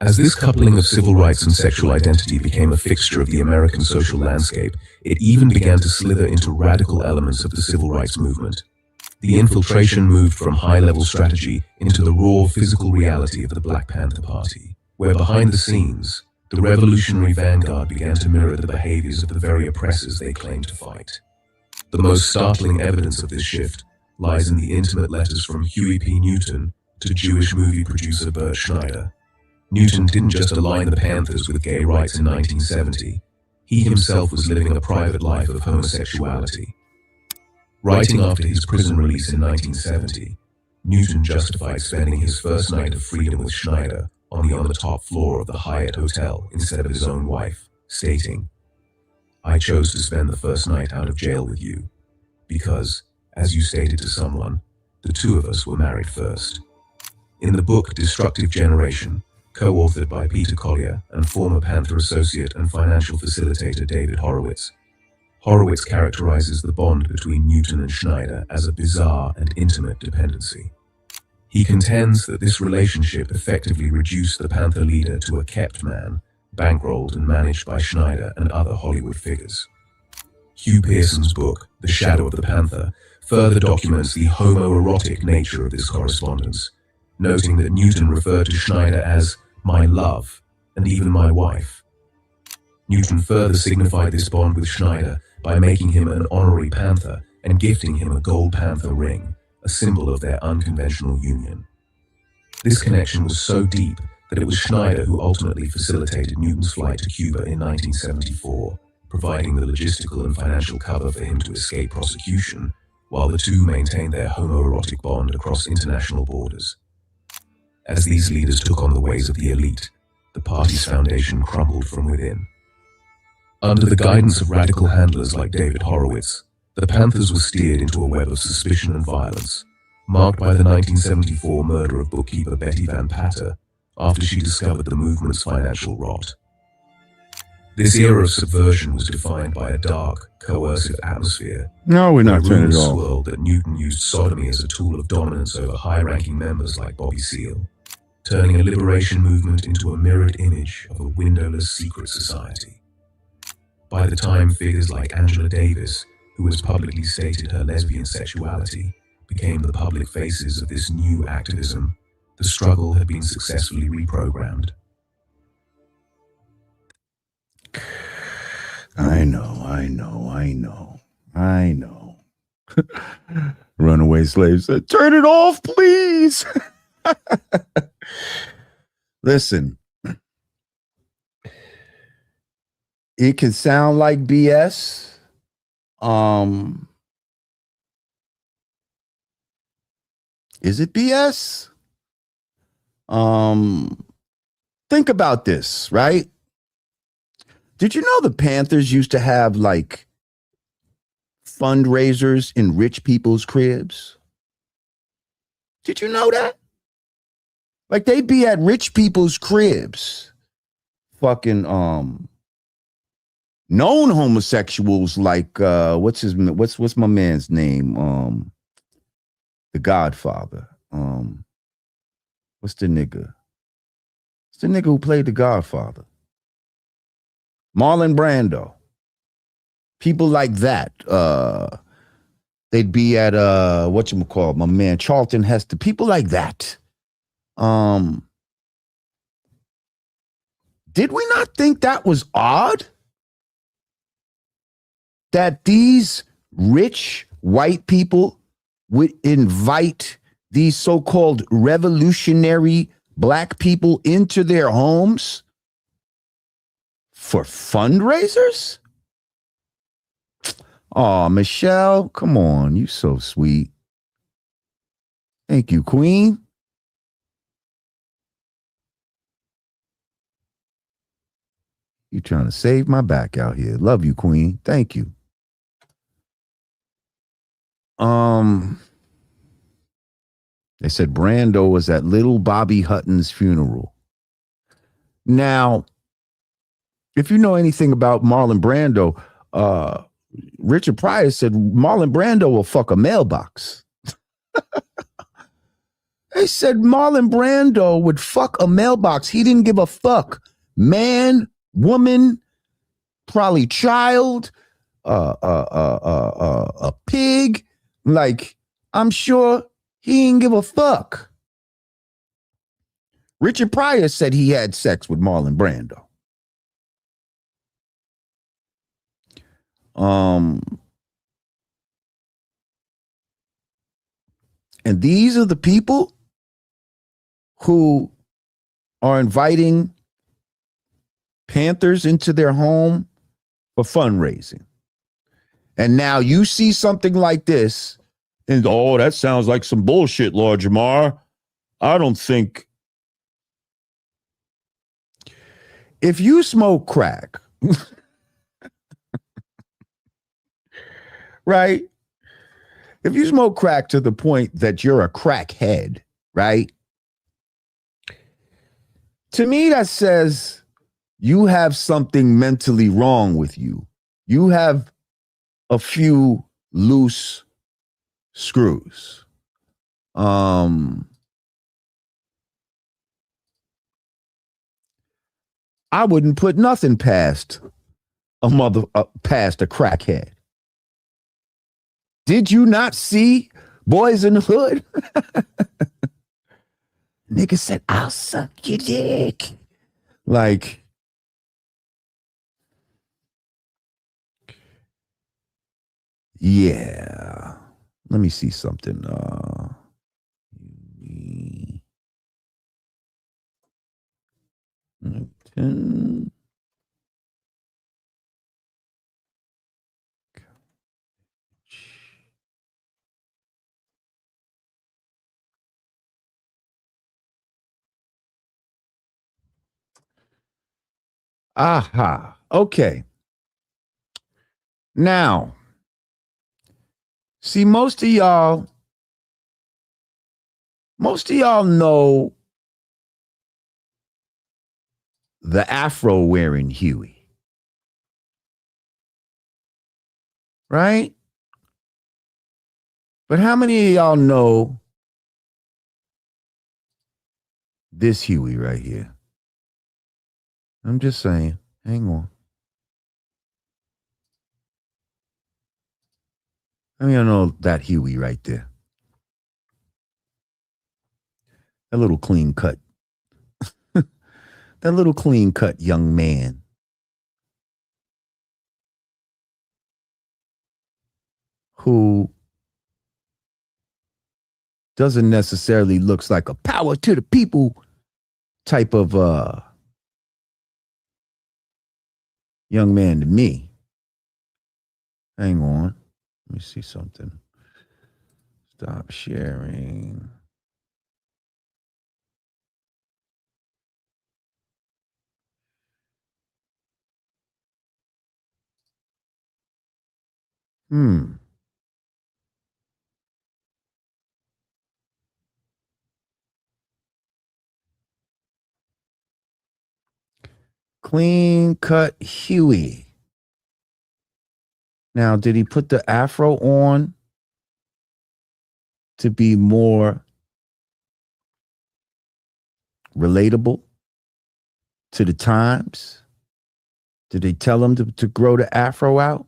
E: As this coupling of civil rights and sexual identity became a fixture of the American social landscape, it even began to slither into radical elements of the civil rights movement. The infiltration moved from high-level strategy into the raw physical reality of the Black Panther Party, where behind the scenes, the revolutionary vanguard began to mirror the behaviors of the very oppressors they claimed to fight. The most startling evidence of this shift lies in the intimate letters from Huey P. Newton to Jewish movie producer Bert Schneider. Newton didn't just align the Panthers with gay rights in 1970. He himself was living a private life of homosexuality. Writing after his prison release in 1970, Newton justified spending his first night of freedom with Schneider on the top floor of the Hyatt Hotel instead of his own wife, stating, "I chose to spend the first night out of jail with you, because, as you stated to someone, the two of us were married first." In the book Destructive Generation, co-authored by Peter Collier and former Panther associate and financial facilitator David Horowitz, Horowitz characterizes the bond between Newton and Schneider as a bizarre and intimate dependency. He contends that this relationship effectively reduced the Panther leader to a kept man, bankrolled and managed by Schneider and other Hollywood figures. Hugh Pearson's book, The Shadow of the Panther, further documents the homoerotic nature of this correspondence, noting that Newton referred to Schneider as my love and even my wife. Newton further signified this bond with Schneider by making him an honorary Panther and gifting him a gold panther ring, a symbol of their unconventional union. This connection was so deep that it was Schneider who ultimately facilitated Newton's flight to Cuba in 1974, providing the logistical and financial cover for him to escape prosecution, while the two maintained their homoerotic bond across international borders. As these leaders took on the ways of the elite, the party's foundation crumbled from within. Under the guidance of radical handlers like David Horowitz, the Panthers were steered into a web of suspicion and violence, marked by the 1974 murder of bookkeeper Betty Van Patter after she discovered the movement's financial rot. This era of subversion was defined by a dark, coercive atmosphere.
B: No, we're not turning it
E: rumors
B: off.
E: swirled that Newton used sodomy as a tool of dominance over high-ranking members like Bobby Seale, turning a liberation movement into a mirrored image of a windowless secret society. By the time figures like Angela Davis, who has publicly stated her lesbian sexuality, became the public faces of this new activism, the struggle had been successfully reprogrammed.
B: I know. Runaway slave said, turn it off, please. Listen, it can sound like BS. Is it BS? Think about this, right? Did you know the Panthers used to have like fundraisers in rich people's cribs? Did you know that? Like they'd be at rich people's cribs, fucking known homosexuals like what's my man's name? The Godfather. What's the nigga? It's the nigga who played the Godfather. Marlon Brando. People like that. They'd be at whatchamacallit, my man Charlton Heston. People like that. Did we not think that was odd? That these rich white people would invite these so-called revolutionary black people into their homes for fundraisers? Oh, Michelle, come on. You so sweet. Thank you, Queen. You trying to save my back out here. Love you, Queen. Thank you. They said Brando was at little Bobby Hutton's funeral. Now, if you know anything about Marlon Brando, Richard Pryor said Marlon Brando will fuck a mailbox. They said Marlon Brando would fuck a mailbox. He didn't give a fuck. Man, woman, probably child, a pig. Like, I'm sure he didn't give a fuck. Richard Pryor said he had sex with Marlon Brando. And these are the people who are inviting Panthers into their home for fundraising. And now you see something like this, and oh, that sounds like some bullshit, Lord Jamar. I don't think. If you smoke crack, right? If you smoke crack to the point that you're a crackhead, right? To me, that says you have something mentally wrong with you. You have a few loose screws. I wouldn't put nothing past past a crackhead. Did you not see Boys in the Hood? Nigga said, I'll suck your dick. Like, yeah. Let me see something. 10. Aha. Okay. Now, see, most of y'all know the afro wearing Huey, right? But how many of y'all know this Huey right here? I'm just saying. Hang on. How many of y'all know that Huey right there? That little clean cut. That little clean cut young man who doesn't necessarily looks like a power to the people type of young man to me. Hang on. Let me see something. Stop sharing. Clean cut Huey. Now, did he put the afro on to be more relatable to the times? Did they tell him to grow the afro out?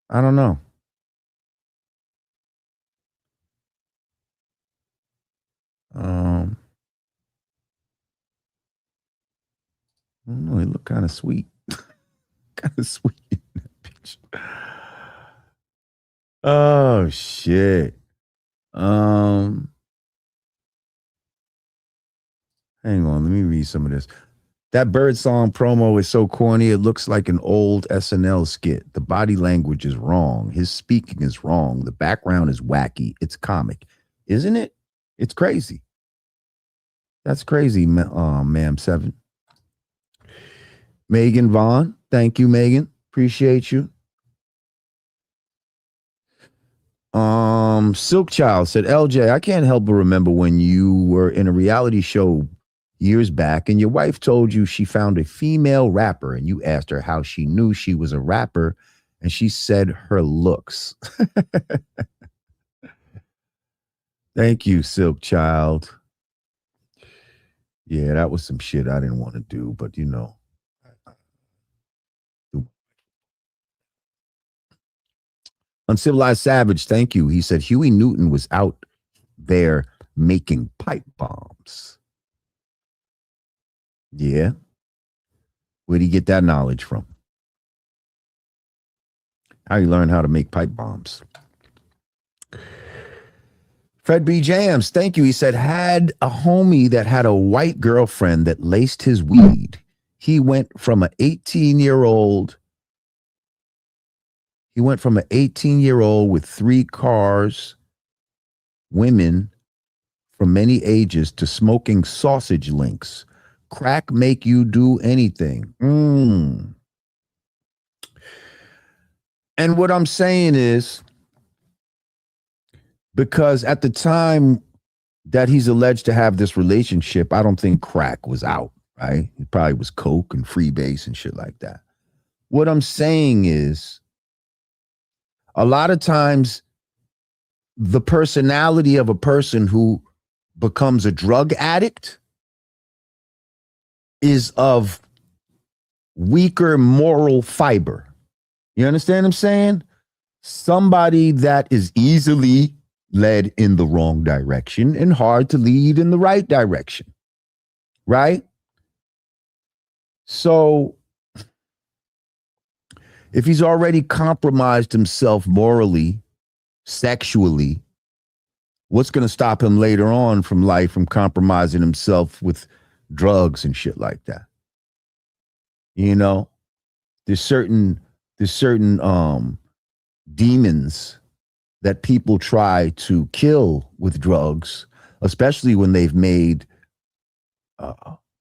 B: I don't know. I don't know. He looked kind of sweet. Kind of sweet in that picture. Oh shit. Hang on, let me read some of this. That Birdsong promo is so corny, it looks like an old SNL skit. The body language is wrong. His speaking is wrong. The background is wacky. It's comic. Isn't it? It's crazy. That's crazy, ma'am 7. Megan Vaughn. Thank you, Megan. Appreciate you. Silk Child said, LJ, I can't help but remember when you were in a reality show years back and your wife told you she found a female rapper and you asked her how she knew she was a rapper and she said her looks. Thank you, Silk Child. Yeah, that was some shit I didn't want to do, but you know. Uncivilized Savage, thank you. He said Huey Newton was out there making pipe bombs. Yeah. Where'd he get that knowledge from? How he learned how to make pipe bombs? Fred B. Jams, thank you. He said, had a homie that had a white girlfriend that laced his weed. He went from an 18-year-old with 3 cars, women from many ages, to smoking sausage links. Crack make you do anything. And what I'm saying is, because at the time that he's alleged to have this relationship, I don't think crack was out, right? It probably was coke and freebase and shit like that. What I'm saying is, a lot of times the personality of a person who becomes a drug addict is of weaker moral fiber. You understand what I'm saying? Somebody that is easily led in the wrong direction and hard to lead in the right direction. Right? So if he's already compromised himself morally, sexually, what's going to stop him later on from life from compromising himself with drugs and shit like that? You know, there's certain demons that people try to kill with drugs, especially when they've made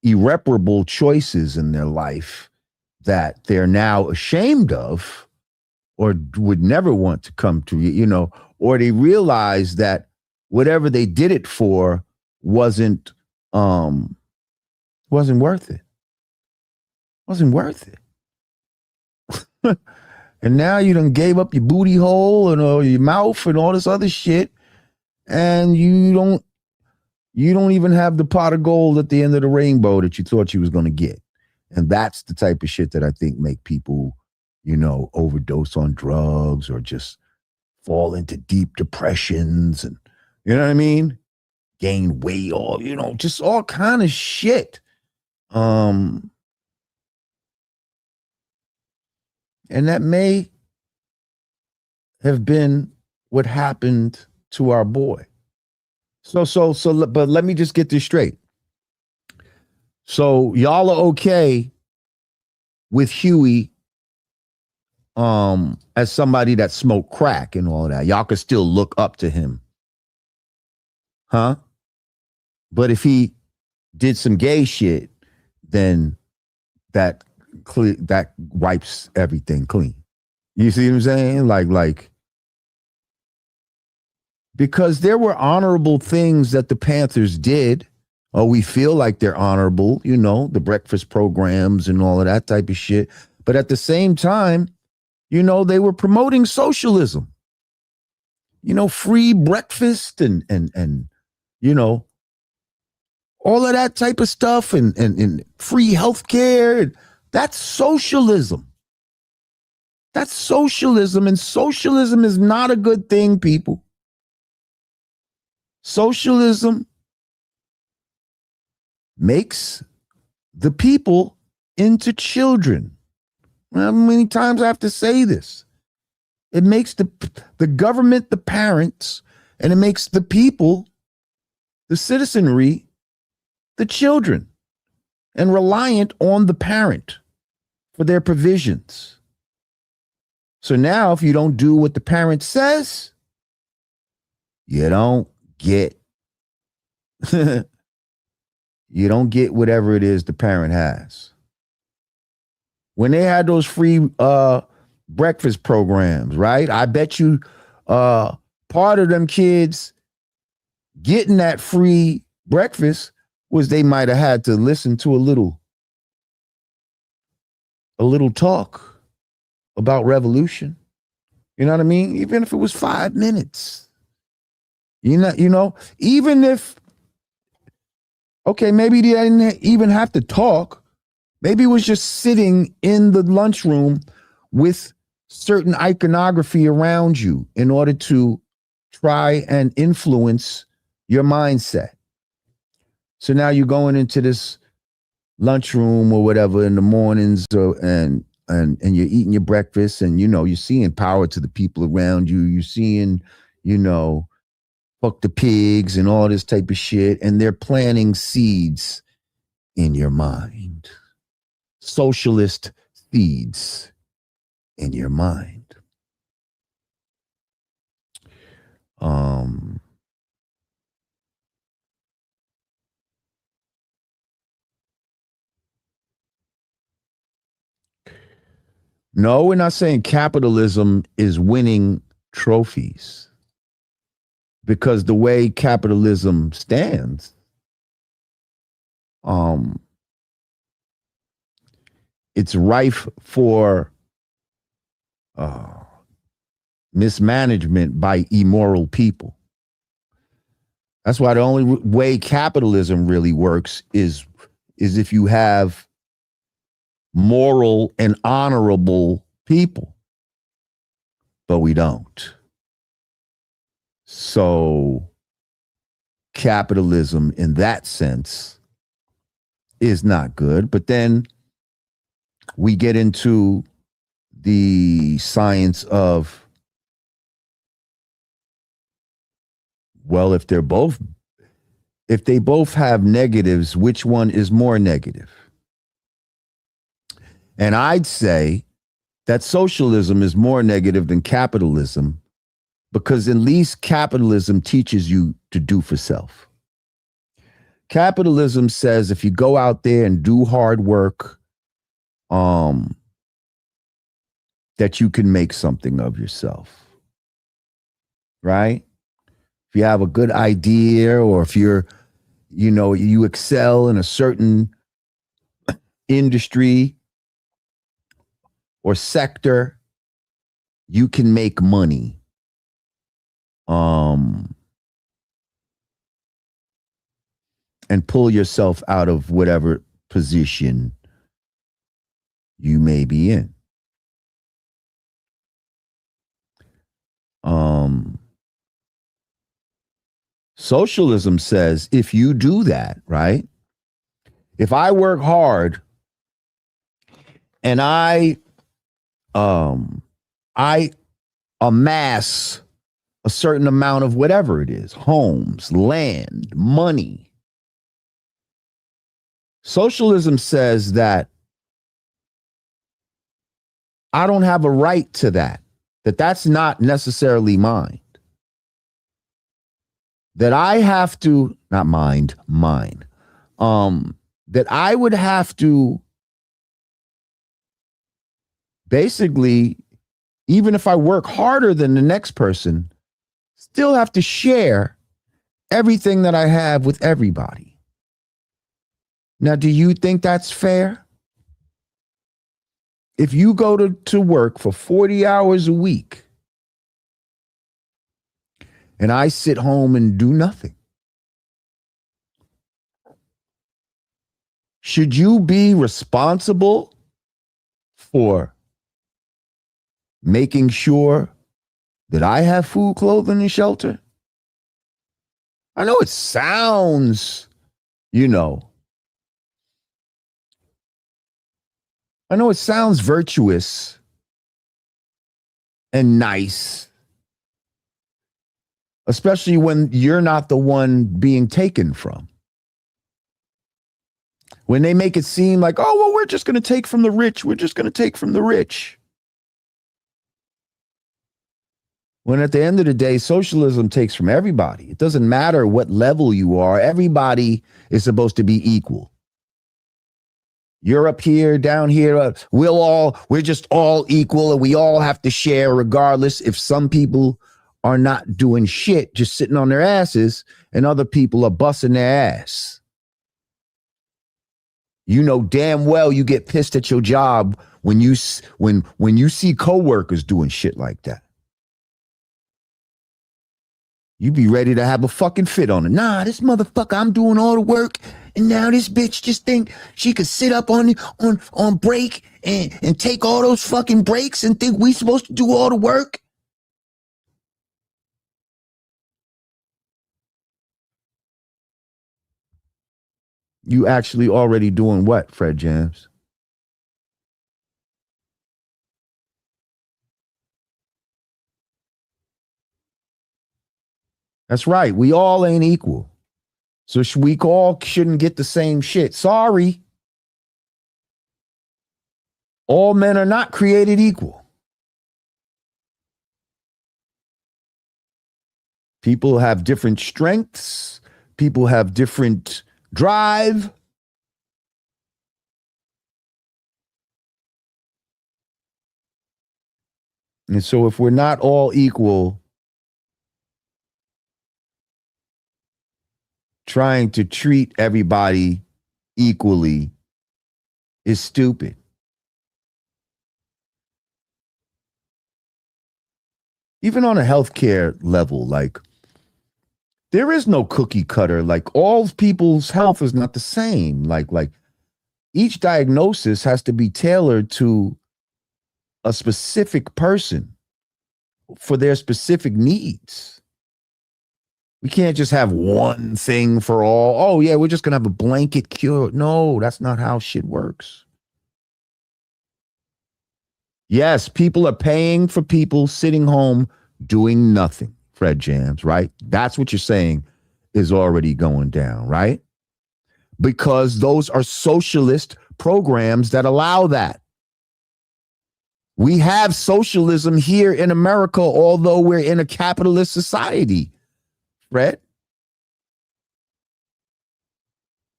B: irreparable choices in their life that they're now ashamed of or would never want to come to, you know, or they realize that whatever they did it for wasn't worth it. Wasn't worth it. And now you done gave up your booty hole and your mouth and all this other shit, and you don't even have the pot of gold at the end of the rainbow that you thought you was going to get. And that's the type of shit that I think make people, you know, overdose on drugs or just fall into deep depressions and, you know what I mean? Gain weight, all, you know, just all kind of shit. And that may have been what happened to our boy. But let me just get this straight. So y'all are okay with Huey as somebody that smoked crack and all that. Y'all could still look up to him. Huh? But if he did some gay shit, then that wipes everything clean. You see what I'm saying? Like, because there were honorable things that the Panthers did, or we feel like they're honorable, you know, the breakfast programs and all of that type of shit. But at the same time, you know, they were promoting socialism. You know, free breakfast and you know, all of that type of stuff and free healthcare. That's socialism. That's socialism, and socialism is not a good thing, people. Socialism makes the people into children. How many times I have to say this? It makes the government the parents, and it makes the people, the citizenry, the children, and reliant on the parent for their provisions. So now if you don't do what the parent says, you don't get you don't get whatever it is the parent has. When they had those free breakfast programs, right? I bet you part of them kids getting that free breakfast was they might have had to listen to a little talk about revolution. You know what I mean? Even if it was 5 minutes. You know, even if, okay, maybe they didn't even have to talk. Maybe it was just sitting in the lunchroom with certain iconography around you in order to try and influence your mindset. So now you're going into this lunchroom or whatever in the mornings, and you're eating your breakfast, and you know you're seeing power to the people around you. You're seeing, you know, fuck the pigs and all this type of shit, and they're planting seeds in your mind. Socialist seeds in your mind. No, we're not saying capitalism is winning trophies, because the way capitalism stands, it's rife for mismanagement by immoral people. That's why the only way capitalism really works is if you have moral and honorable people. but we don't. So capitalism in that sense is not good. But then we get into the science of, well, if they both have negatives, which one is more negative? And I'd say that socialism is more negative than capitalism, because at least capitalism teaches you to do for self. Capitalism says if you go out there and do hard work, that you can make something of yourself, right? If you have a good idea, or if you excel in a certain industry or sector, you can make money. And pull yourself out of whatever position you may be in. Socialism says if you do that, right? If I work hard and I amass a certain amount of whatever it is, homes, land, money. Socialism says that I don't have a right to that that's not necessarily mine. That I have to, not mine. That I would have to basically, even if I work harder than the next person, still have to share everything that I have with everybody. Now, do you think that's fair? If you go to work for 40 hours a week and I sit home and do nothing, should you be responsible for making sure that I have food, clothing, and shelter? I know it sounds, I know it sounds virtuous and nice, especially when you're not the one being taken from. When they make it seem like, oh, well, we're just going to take from the rich. We're just going to take from the rich. When at the end of the day, socialism takes from everybody. It doesn't matter what level you are. Everybody is supposed to be equal. You're up here, down here. We're just all equal, and we all have to share regardless if some people are not doing shit, just sitting on their asses, and other people are busting their ass. You know damn well you get pissed at your job when you see coworkers doing shit like that. You be ready to have a fucking fit on it. Nah, this motherfucker, I'm doing all the work, and now this bitch just think she could sit up on break and take all those fucking breaks and think we supposed to do all the work. You actually already doing what, Fred Jams? That's right. We all ain't equal. So we all shouldn't get the same shit. Sorry. All men are not created equal. People have different strengths. People have different drive. And so if we're not all equal, trying to treat everybody equally is stupid. Even on a healthcare level, like, there is no cookie cutter. Like, all people's health is not the same. Like each diagnosis has to be tailored to a specific person. for their specific needs. We can't just have one thing for all. Oh, yeah, we're just going to have a blanket cure. No, that's not how shit works. Yes, people are paying for people sitting home doing nothing, Fred Jams, right? That's what you're saying is already going down, right? Because those are socialist programs that allow that. We have socialism here in America, although we're in a capitalist society, Fred.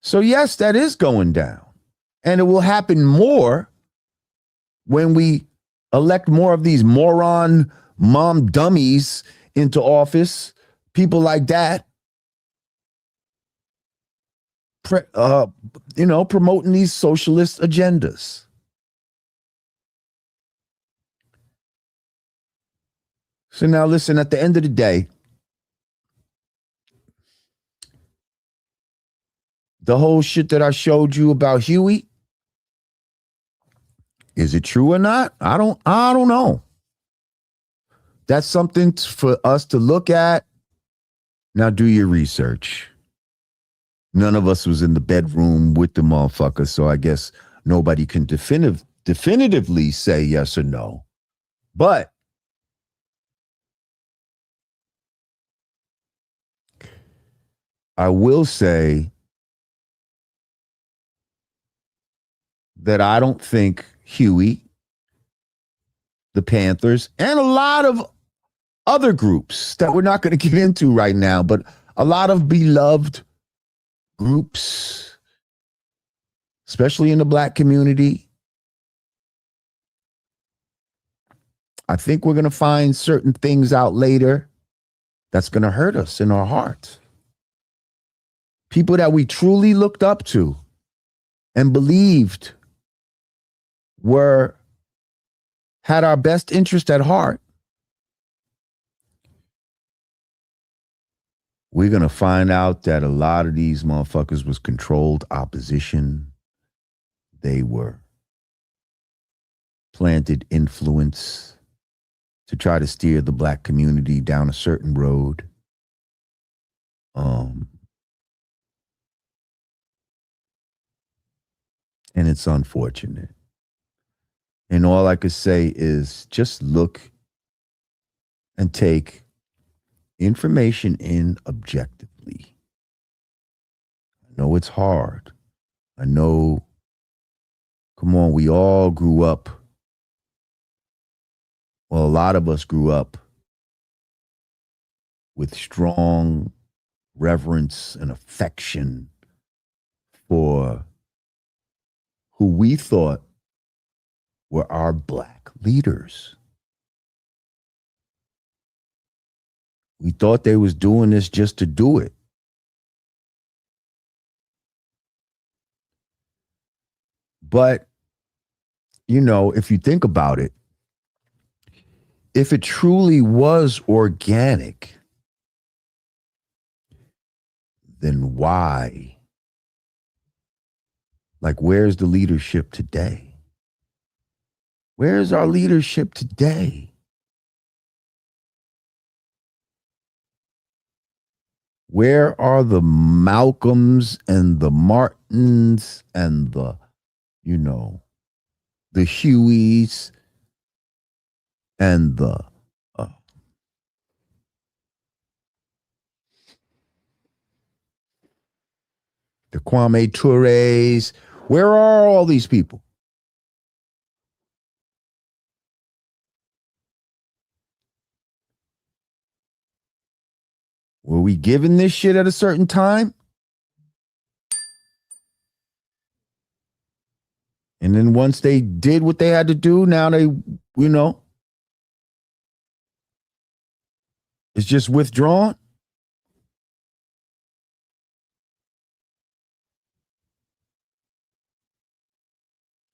B: So yes, that is going down. And it will happen more when we elect more of these moron mom dummies into office, people like that, promoting these socialist agendas. So now listen, at the end of the day, the whole shit that I showed you about Huey, is it true or not? I don't know. That's something for us to look at. Now do your research. None of us was in the bedroom with the motherfucker, so I guess nobody can definitively say yes or no. But I will say that I don't think Huey, the Panthers, and a lot of other groups that we're not going to get into right now, but a lot of beloved groups, especially in the Black community, I think we're going to find certain things out later that's going to hurt us in our hearts. People that we truly looked up to and believed had our best interest at heart. We're going to find out that a lot of these motherfuckers was controlled opposition. They were planted influence to try to steer the Black community down a certain road. And it's unfortunate. And all I could say is just look and take information in objectively. I know it's hard. I know, come on, we all grew up. Well, a lot of us grew up with strong reverence and affection for who we thought were our Black leaders. We thought they was doing this just to do it. But, if you think about it, if it truly was organic, then why? Like, where's the leadership today? Where's our leadership today? Where are the Malcolms and the Martins and the Hueys and the Kwame Tourés? Where are all these people? Were we given this shit at a certain time? And then once they did what they had to do, now they, it's just withdrawn.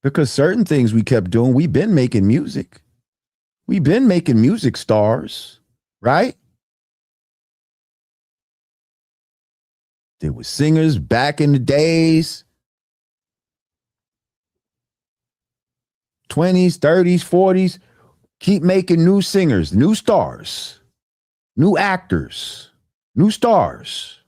B: Because certain things we kept doing, we've been making music. We've been making music stars, right? There were singers back in the days, 20s, 30s, 40s. Keep making new singers, new stars, new actors, new stars.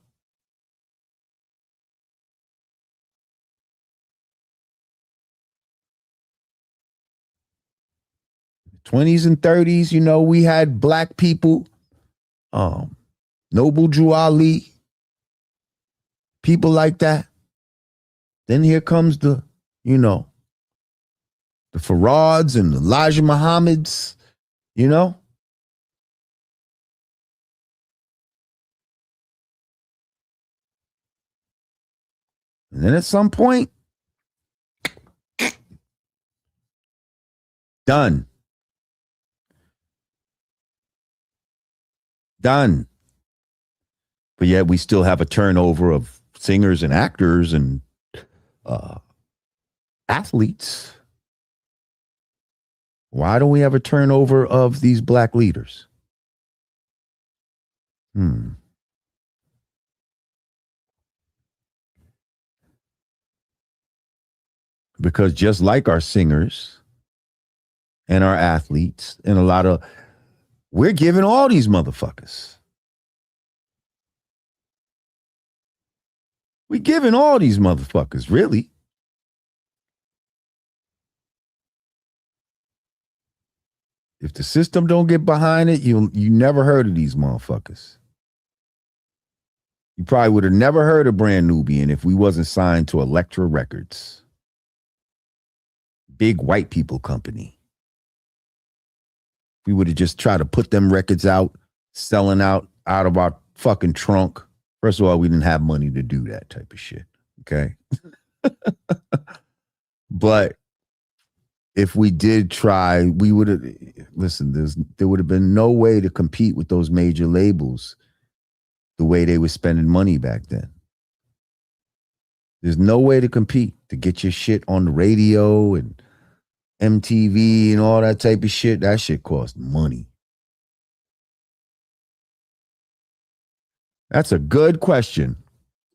B: '20s and '30s, you know, we had black people, Noble Drew Ali, people like that. Then here comes the, you know, the Farads and Elijah Muhammad's, you know. And then at some point, done. Done. But yet we still have a turnover of singers and actors and athletes. Why don't we have a turnover of these black leaders? Because just like our singers and our athletes and we're giving all these motherfuckers. We're giving all these motherfuckers, really. If the system don't get behind it, you never heard of these motherfuckers. You probably would have never heard of Brand Nubian if we wasn't signed to Elektra Records. Big white people company. We would have just tried to put them records out, selling out of our fucking trunk. First of all, we didn't have money to do that type of shit. Okay. But if we did try, we would have, listen, there would have been no way to compete with those major labels the way they were spending money back then. There's no way to compete, to get your shit on the radio and MTV and all that type of shit. That shit costs money. That's a good question.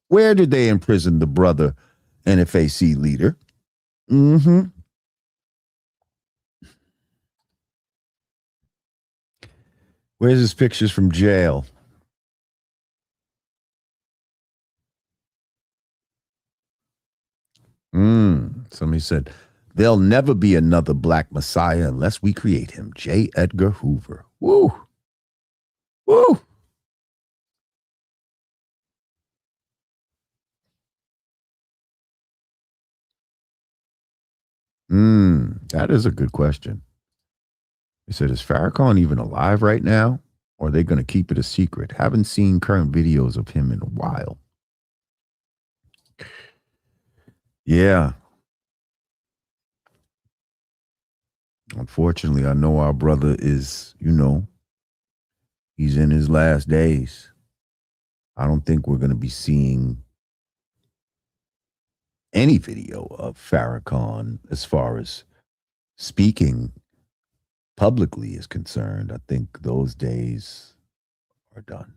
B: Where did they imprison the brother NFAC leader? Where's his pictures from jail? Somebody said, there'll never be another black messiah unless we create him. J. Edgar Hoover. Woo. Woo. That is a good question. He said, is Farrakhan even alive right now? Or are they going to keep it a secret? Haven't seen current videos of him in a while. Yeah. Unfortunately, I know our brother is, he's in his last days. I don't think we're going to be seeing any video of Farrakhan as far as speaking publicly is concerned. I think those days are done.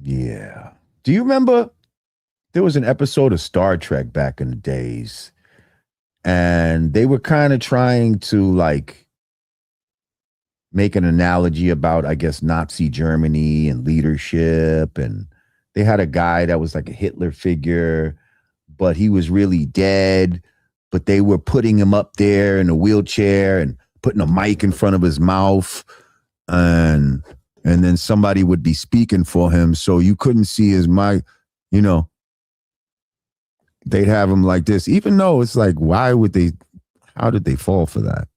B: Yeah. Do you remember there was an episode of Star Trek back in the days, and they were kind of trying to make an analogy about, I guess, Nazi Germany and leadership. And they had a guy that was like a Hitler figure, but he was really dead. But they were putting him up there in a wheelchair and putting a mic in front of his mouth. And then somebody would be speaking for him. So you couldn't see his mic, They'd have him like this, even though it's like, how did they fall for that?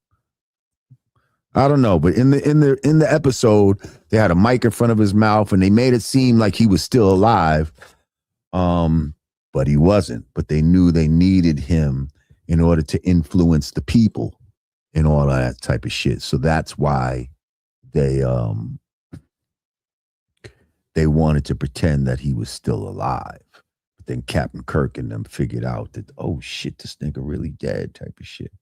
B: I don't know, but in the episode, they had a mic in front of his mouth and they made it seem like he was still alive. But he wasn't. But they knew they needed him in order to influence the people and all that type of shit. So that's why they wanted to pretend that he was still alive. But then Captain Kirk and them figured out that, oh shit, this nigga really dead type of shit.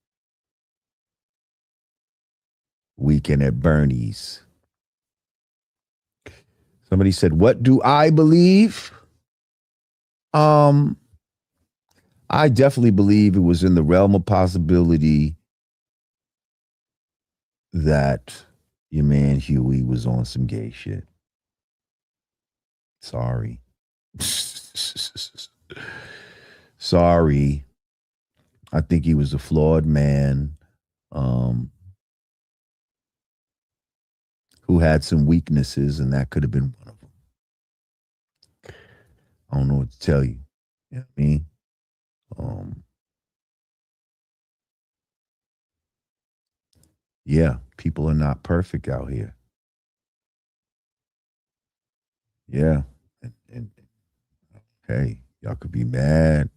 B: Weekend at Bernie's. Somebody said, what do I believe? I definitely believe it was in the realm of possibility that your man Huey was on some gay shit. Sorry. Sorry. I think he was a flawed man who had some weaknesses, and that could have been one of them. I don't know what to tell you. You know what I mean? Yeah, people are not perfect out here. Yeah. And hey, y'all could be mad.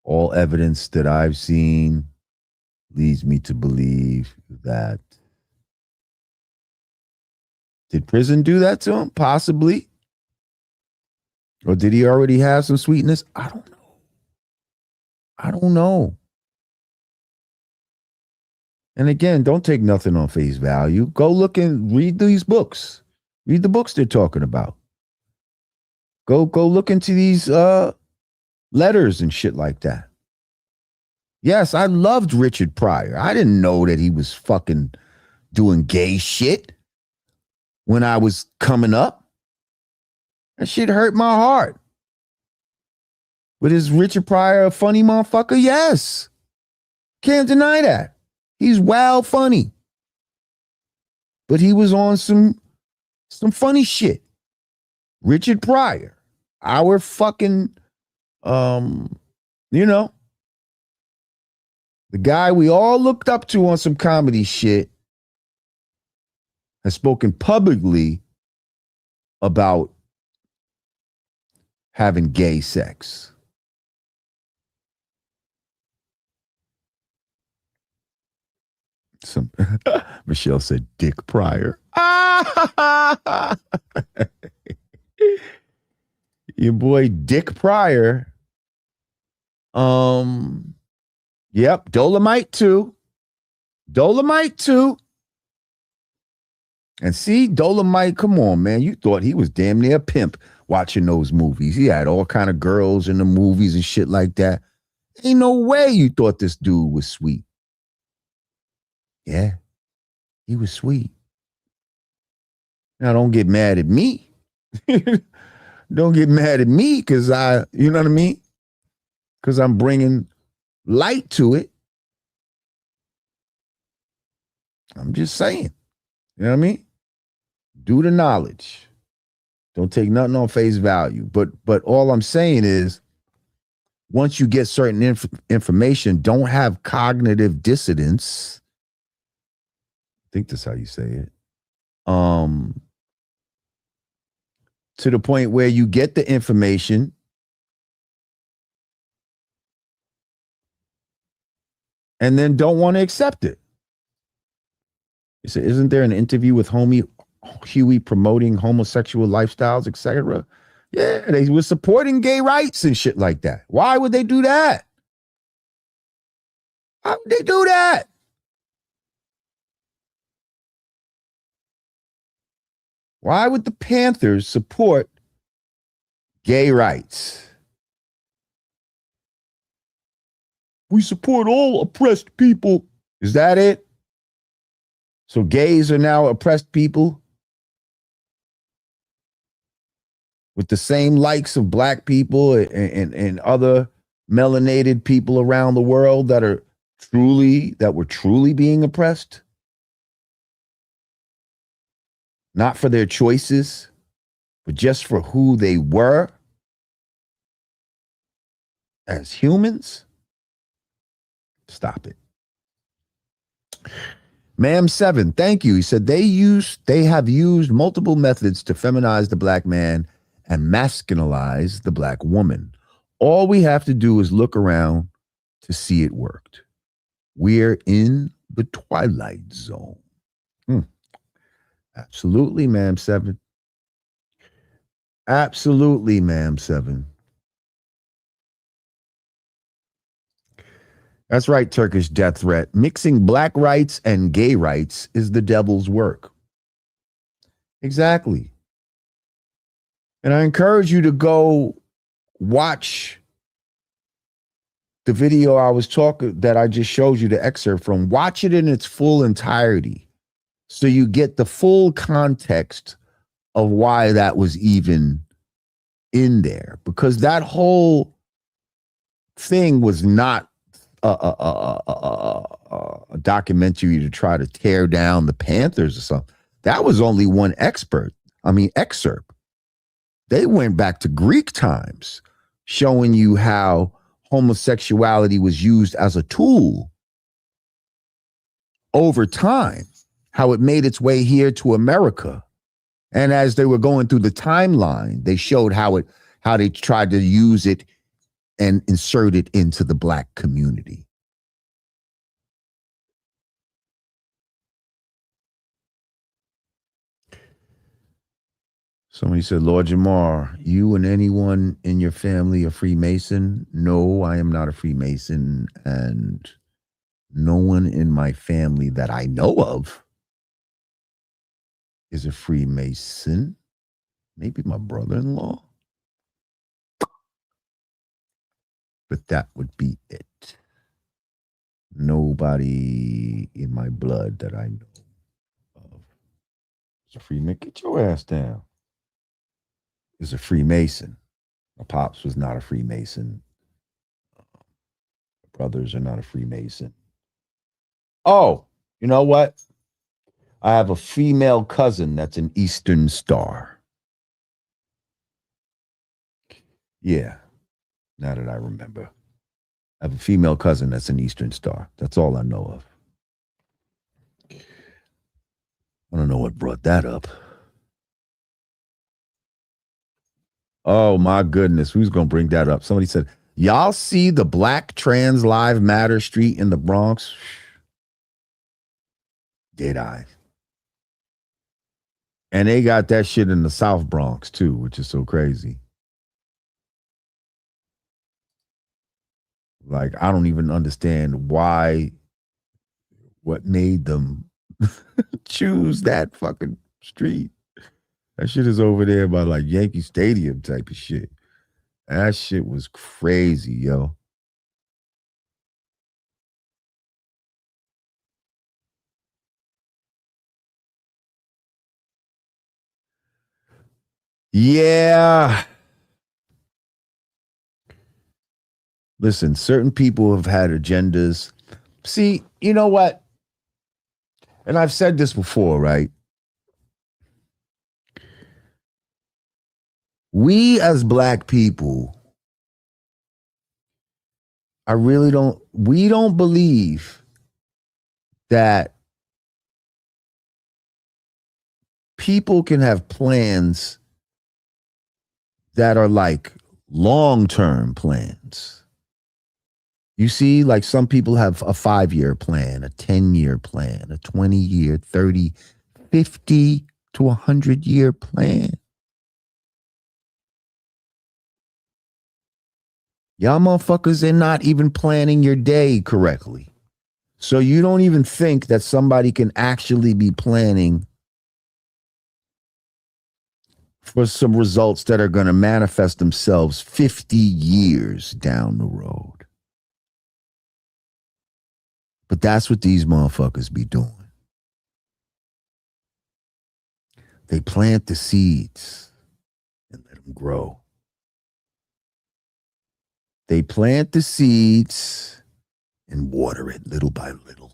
B: All evidence that I've seen leads me to believe that. Did prison do that to him? Possibly. Or did he already have some sweetness? I don't know. I don't know. And again, don't take nothing on face value. Go look and read these books. Read the books they're talking about. Go look into these letters and shit like that. Yes, I loved Richard Pryor. I didn't know that he was fucking doing gay shit when I was coming up. That shit hurt my heart. But is Richard Pryor a funny motherfucker? Yes. Can't deny that. He's wild funny. But he was on some funny shit. Richard Pryor, our fucking, the guy we all looked up to on some comedy shit, has spoken publicly about having gay sex. Michelle said Dick Pryor. Your boy Dick Pryor. Yep, Dolomite too. And see, Dolomite, come on, man. You thought he was damn near a pimp watching those movies. He had all kind of girls in the movies and shit like that. Ain't no way you thought this dude was sweet. Yeah, he was sweet. Now, don't get mad at me. Don't get mad at me because you know what I mean? Because I'm bringing light to it. I'm just saying. You know what I mean? Do the knowledge. Don't take nothing on face value. But all I'm saying is, once you get certain information, don't have cognitive dissonance. I think that's how you say it. To the point where you get the information and then don't want to accept it. You say, isn't there an interview with Huey promoting homosexual lifestyles, etc.? Yeah, they were supporting gay rights and shit like that. Why would they do that? Why would they do that? Why would the Panthers support gay rights? We support all oppressed people. Is that it? So gays are now oppressed people with the same likes of black people and other melanated people around the world that were truly being oppressed? Not for their choices, but just for who they were as humans? Stop it. Ma'am 7, thank you. He said they have used multiple methods to feminize the black man and masculinize the black woman. All we have to do is look around to see it worked. We're in the twilight zone. Absolutely, ma'am 7. Absolutely, ma'am 7. That's right, Turkish death threat. Mixing black rights and gay rights is the devil's work. Exactly. And I encourage you to go watch the video that I just showed you the excerpt from. Watch it in its full entirety so you get the full context of why that was even in there. Because that whole thing was not a documentary to try to tear down the Panthers or something. That was only one excerpt. They went back to Greek times, showing you how homosexuality was used as a tool over time, how it made its way here to America. And as they were going through the timeline, they showed how they tried to use it and insert it into the Black community. Somebody said, Lord Jamar, you and anyone in your family a Freemason? No, I am not a Freemason, and no one in my family that I know of is a Freemason. Maybe my brother-in-law. But that would be it. Nobody in my blood that I know of is a Freemason. Get your ass down. Is a Freemason. My pops was not a Freemason. My brothers are not a Freemason. Oh, you know what? I have a female cousin that's an Eastern Star. Yeah, now that I remember. I have a female cousin that's an Eastern Star. That's all I know of. I don't know what brought that up. Oh, my goodness. Who's going to bring that up? Somebody said, y'all see the Black Trans Live Matter street in the Bronx? Did I? And they got that shit in the South Bronx, too, which is so crazy. Like, I don't even understand what made them choose that fucking street. That shit is over there by like Yankee Stadium type of shit. That shit was crazy, yo. Yeah. Listen, certain people have had agendas. See, you know what? And I've said this before, right? We as Black people, we don't believe that people can have plans that are like long-term plans. You see, like some people have a 5-year plan, a 10-year plan, a 20-year, 30, 50 to 100-year plan. Y'all motherfuckers are not even planning your day correctly. So you don't even think that somebody can actually be planning for some results that are going to manifest themselves 50 years down the road. But that's what these motherfuckers be doing. They plant the seeds and let them grow. They plant the seeds and water it little by little.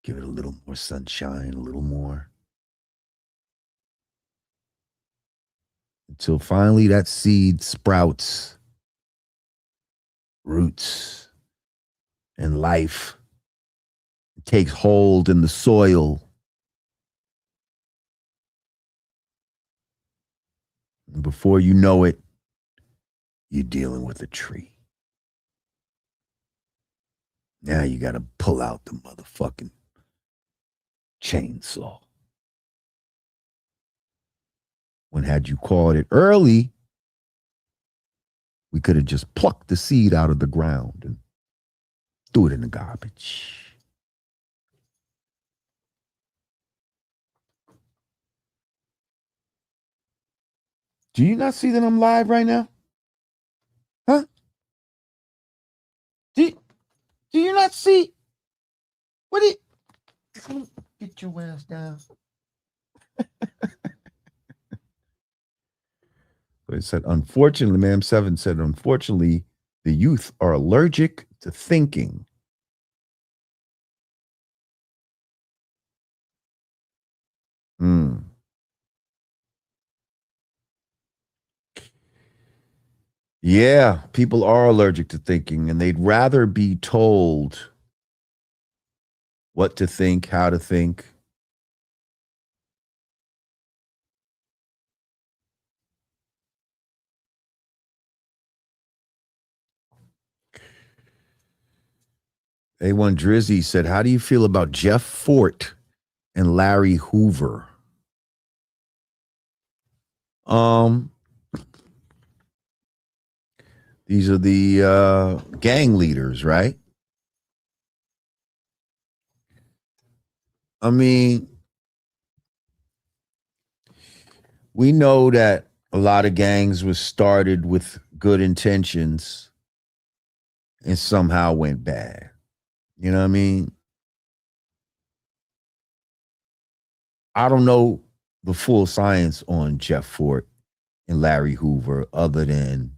B: Give it a little more sunshine, a little more. Until finally that seed sprouts, roots, and life takes hold in the soil. And before you know it, you're dealing with a tree. Now you got to pull out the motherfucking chainsaw. When had you caught it early, we could have just plucked the seed out of the ground and threw it in the garbage. Do you not see that I'm live right now? Huh? Do you not see? What it? Get your ass down. It said, unfortunately, ma'am, 7 said, unfortunately, the youth are allergic to thinking. Yeah, people are allergic to thinking, and they'd rather be told what to think, how to think. A1 Drizzy said, how do you feel about Jeff Fort and Larry Hoover? These are the gang leaders, right? I mean, we know that a lot of gangs was started with good intentions and somehow went bad. You know what I mean? I don't know the full science on Jeff Fort and Larry Hoover other than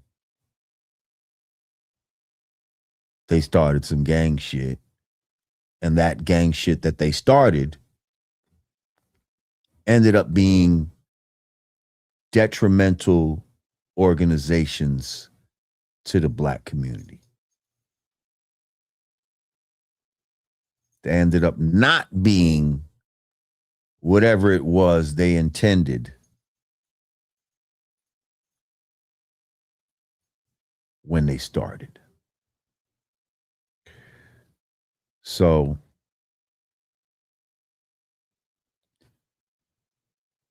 B: they started some gang shit. And that gang shit that they started ended up being detrimental organizations to the Black community. They ended up not being whatever it was they intended when they started. So,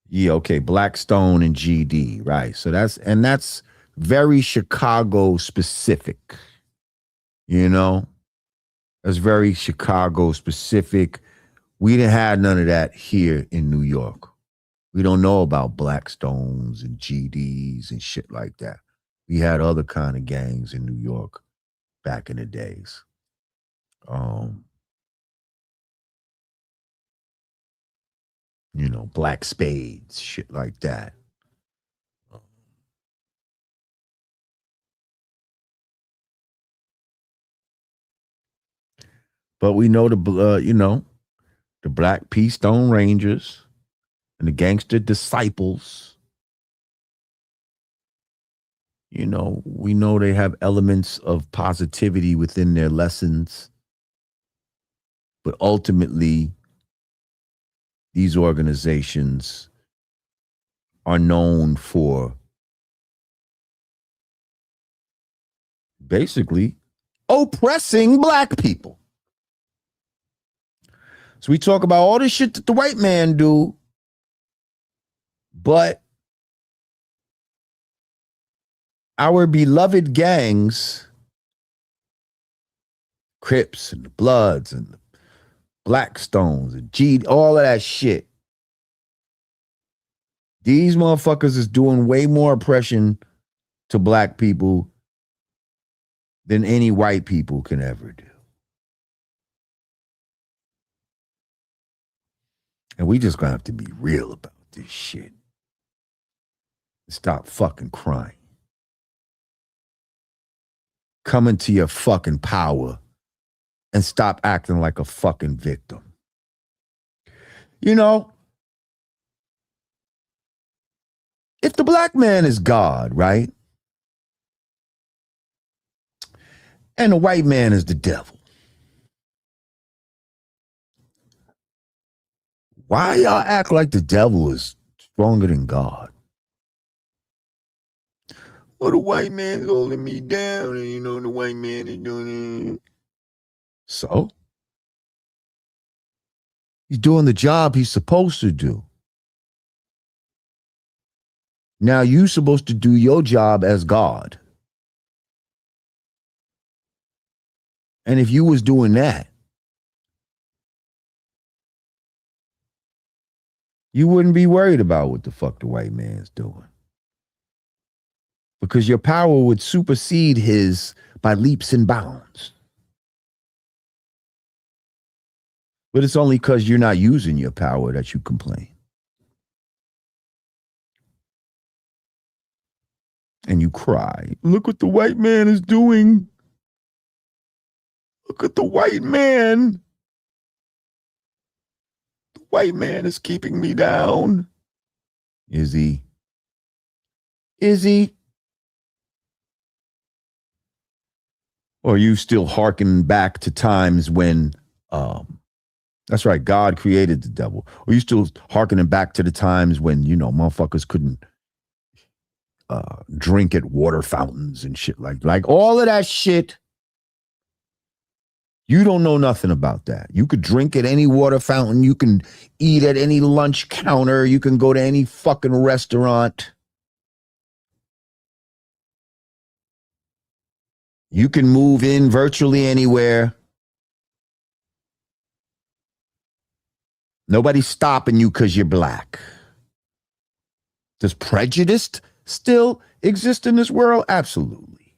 B: yeah, okay, Blackstone and GD, right? So that's very Chicago specific. You know, that's very Chicago specific. We didn't have none of that here in New York. We don't know about Blackstones and GDs and shit like that. We had other kind of gangs in New York back in the days. You know, Black Spades, shit like that. But we know the Black P Stone Rangers and the Gangster Disciples. You know, we know they have elements of positivity within their lessons. But ultimately, these organizations are known for basically oppressing Black people. So we talk about all this shit that the white man do, but our beloved gangs, Crips and the Bloods and the Blackstones and G, all of that shit. These motherfuckers is doing way more oppression to Black people than any white people can ever do. And we just gonna have to be real about this shit. Stop fucking crying. Come into your fucking power and stop acting like a fucking victim. You know, if the Black man is God, right? And the white man is the devil, why y'all act like the devil is stronger than God? Well, the white man's holding me down, and the white man is doing it. So? He's doing the job he's supposed to do. Now you're supposed to do your job as God. And if you was doing that, you wouldn't be worried about what the fuck the white man's doing. because your power would supersede his by leaps and bounds. But it's only because you're not using your power that you complain. And you cry. Look what the white man is doing. Look at the white man. The white man is keeping me down. Is he? Is he? Or are you still hearkening back to times when, that's right, God created the devil? Or are you still hearkening back to the times when, motherfuckers couldn't drink at water fountains and shit like all of that shit? You don't know nothing about that. You could drink at any water fountain. You can eat at any lunch counter. You can go to any fucking restaurant. You can move in virtually anywhere. Nobody's stopping you because you're black. Does prejudice still exist in this world? Absolutely.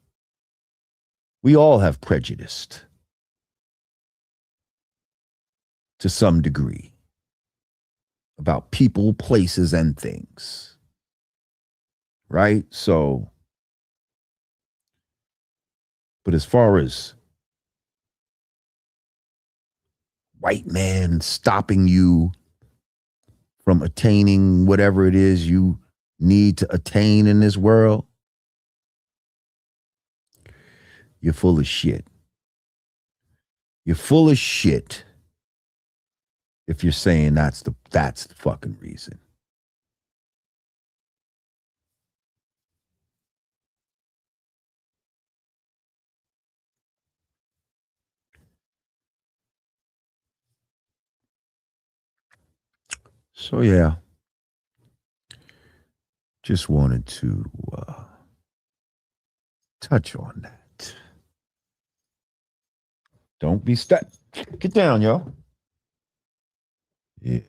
B: We all have prejudice to some degree about people, places, and things. Right? So, but as far as white man stopping you from attaining whatever it is you need to attain in this world, you're full of shit. You're full of shit if you're saying that's the fucking reason. So yeah, just wanted to touch on that. Don't be stuck. Get down, yo. Yeah.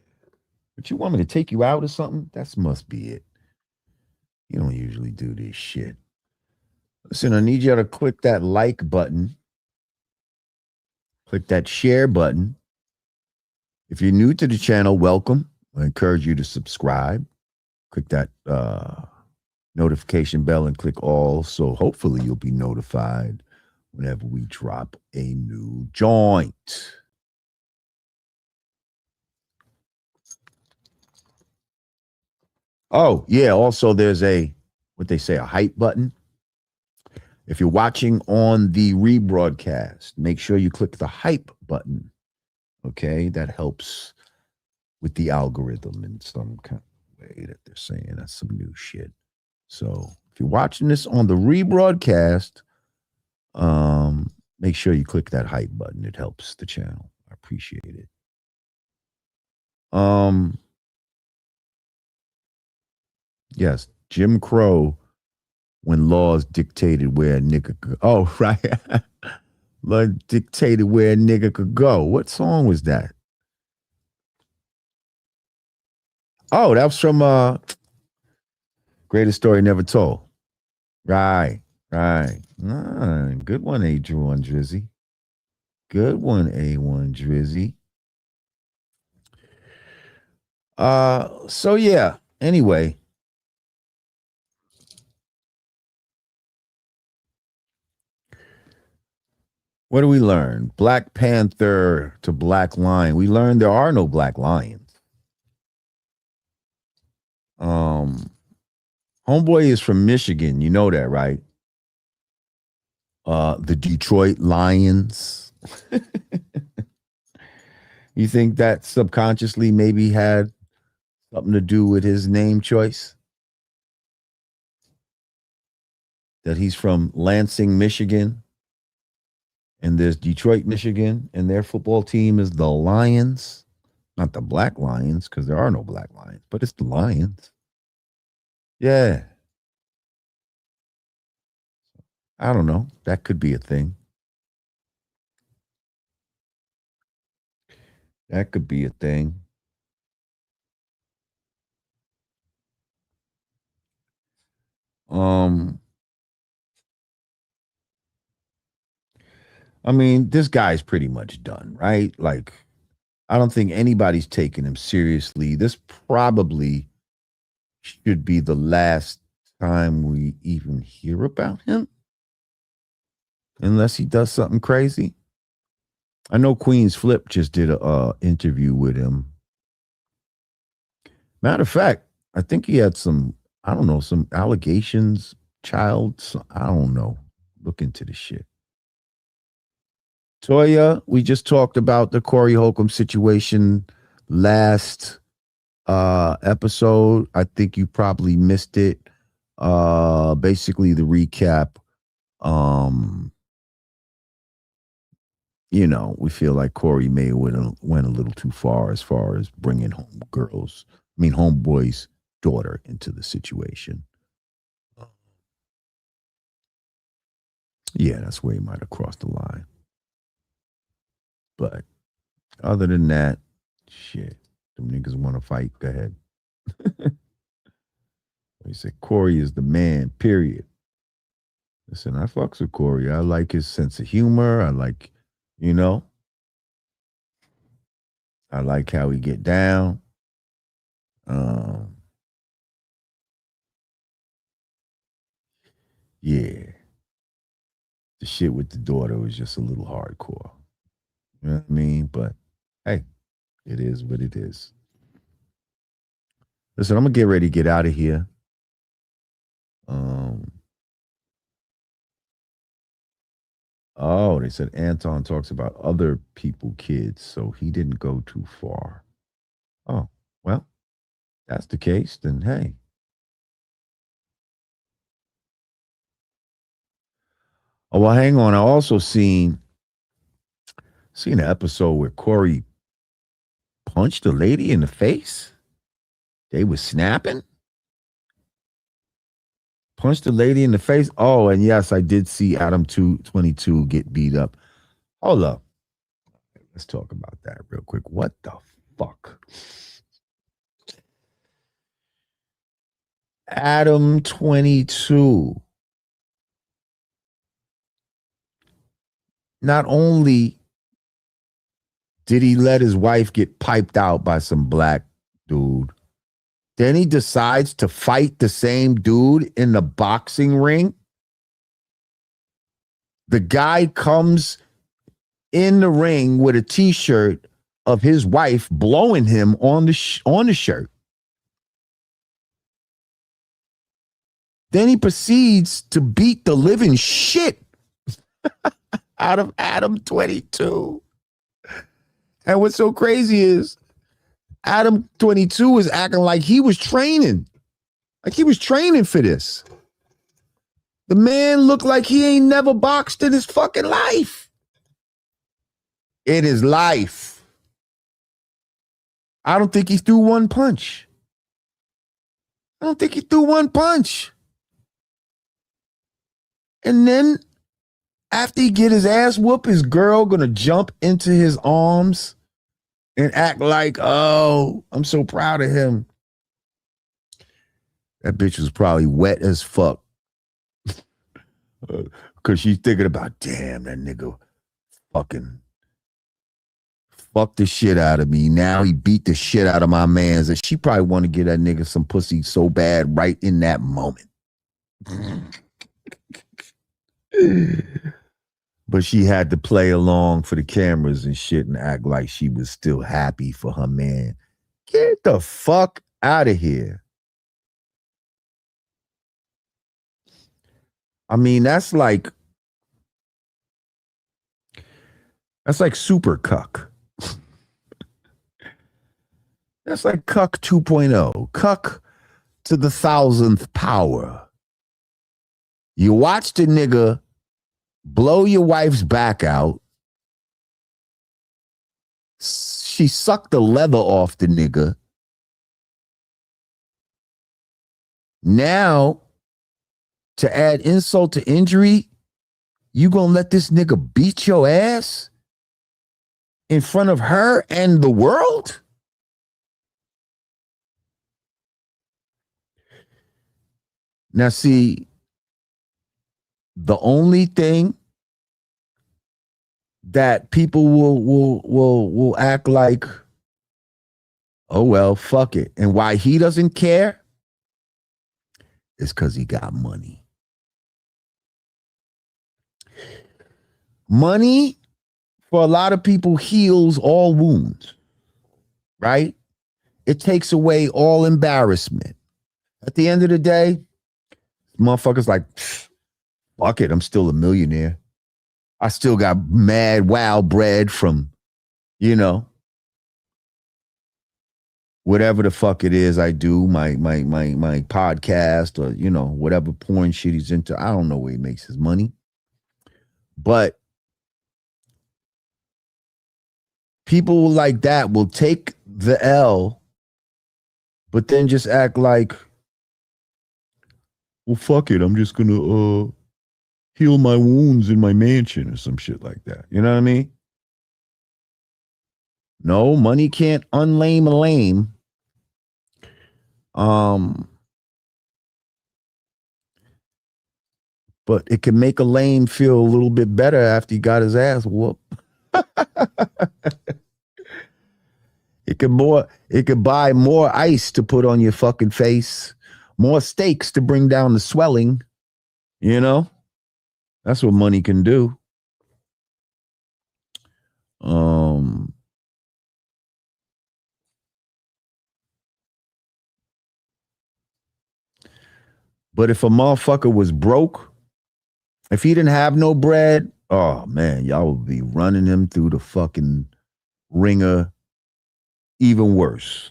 B: But you want me to take you out or something? That must be it. You don't usually do this shit. Listen, I need you to click that like button. Click that share button. If you're new to the channel, welcome. I encourage you to subscribe. Click that notification bell and click all. So hopefully you'll be notified whenever we drop a new joint. Oh, yeah. Also, there's a hype button. If you're watching on the rebroadcast, make sure you click the hype button. Okay, that helps with the algorithm in some kind of way that they're saying. That's some new shit. So if you're watching this on the rebroadcast, make sure you click that hype button. It helps the channel. I appreciate it. Yes, Jim Crow, when laws dictated where a nigga could. Oh, right. Law dictated where a nigga could go. What song was that? Oh, that was from Greatest Story Never Told. Right. Good one, A1 Drizzy. Good one, A1 Drizzy. So yeah, anyway. What do we learn? Black Panther to Black Lion. We learned there are no black lions. Homeboy is from Michigan. You know that, right? The Detroit Lions. You think that subconsciously maybe had something to do with his name choice? That he's from Lansing, Michigan, and there's Detroit, Michigan, and their football team is the Lions. Not the Black Lions, because there are no Black Lions, but it's the Lions. Yeah. I don't know. That could be a thing. That could be a thing. I mean, this guy's pretty much done, right? Like, I don't think anybody's taking him seriously. This probably should be the last time we even hear about him, unless he does something crazy. I know Queen's Flip just did a interview with him. Matter of fact, I think he had some, I don't know, some allegations, I don't know. Look into the shit. Toya, we just talked about the Corey Holcomb situation last episode. I think you probably missed it. Basically the recap. You know, we feel like Corey may went a little too far as bringing homeboy's daughter into the situation. Yeah, that's where he might have crossed the line. But other than that, shit, them niggas want to fight. Go ahead. He said Corey is the man, period. Listen, I fucks with Corey. I like his sense of humor. I like, I like how he get down. Yeah. The shit with the daughter was just a little hardcore. You know what I mean? But hey, it is what it is. Listen, I'm gonna get ready to get out of here. Oh, they said Anton talks about other people, kids, so he didn't go too far. Oh, well, that's the case, then hey. Oh, well, hang on. I also seen an episode where Corey punched a lady in the face. They was snapping. Punched a lady in the face. Oh, and yes, I did see Adam 222 get beat up. Hold up. Let's talk about that real quick. What the fuck? Adam 22. Not only did he let his wife get piped out by some black dude, then he decides to fight the same dude in the boxing ring. The guy comes in the ring with a t-shirt of his wife blowing him on the shirt. Then he proceeds to beat the living shit out of Adam 22. And what's so crazy is Adam 22 is acting like he was training. Like he was training for this. The man looked like he ain't never boxed in his fucking life. In his life. I don't think he threw one punch. And then after he get his ass whooped, his girl gonna jump into his arms and act like, oh, I'm so proud of him. That bitch was probably wet as fuck. Because she's thinking about, damn, that nigga fucking fucked the shit out of me. Now he beat the shit out of my mans. And she probably want to get that nigga some pussy so bad right in that moment. But she had to play along for the cameras and shit and act like she was still happy for her man. Get the fuck out of here. I mean, that's like super cuck. That's like cuck 2.0. Cuck to the 1,000th power. You watch the nigga blow your wife's back out. She sucked the leather off the nigga. Now, to add insult to injury, you gonna let this nigga beat your ass in front of her and the world? Now, see, the only thing that people will act like, oh well, fuck it. And why he doesn't care is because he got money. Money, for a lot of people, heals all wounds, right? It takes away all embarrassment. At the end of the day, motherfuckers like, fuck it, I'm still a millionaire. I still got mad wow bread from, whatever the fuck it is I do, my podcast or, whatever porn shit he's into. I don't know where he makes his money. But people like that will take the L, but then just act like, well, fuck it, I'm just gonna heal my wounds in my mansion or some shit like that. You know what I mean? No, money can't unlame a lame. But it can make a lame feel a little bit better after he got his ass whooped. It could buy more ice to put on your fucking face, more steaks to bring down the swelling. That's what money can do. But if a motherfucker was broke, if he didn't have no bread, oh man, y'all would be running him through the fucking ringer. Even worse.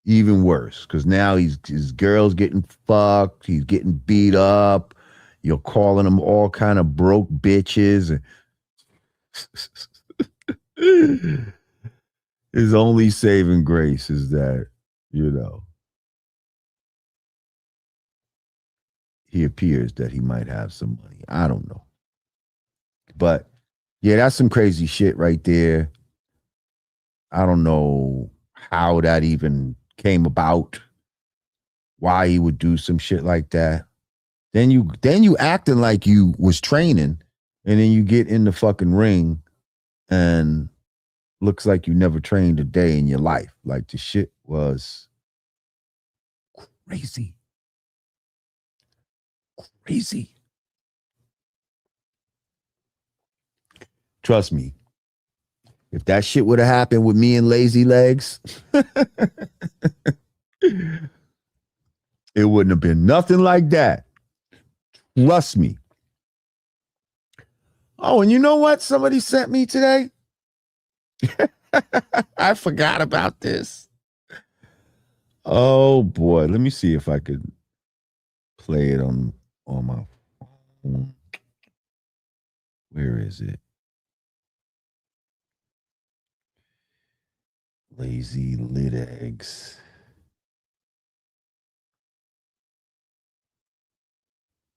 B: Because now his girl's getting fucked. He's getting beat up. You're calling him all kind of broke bitches. His only saving grace is that, he appears that he might have some money. I don't know. But yeah, that's some crazy shit right there. I don't know how that even came about, why he would do some shit like that. Then you acting like you was training, and then you get in the fucking ring and looks like you never trained a day in your life. Like the shit was crazy. Trust me, if that shit would have happened with me and Lazy Legs, it wouldn't have been nothing like that. Trust me. Oh, and you know what somebody sent me today? I forgot about this. Oh boy, let me see if I could play it on my phone. Where is it? Lazy Lit Eggs.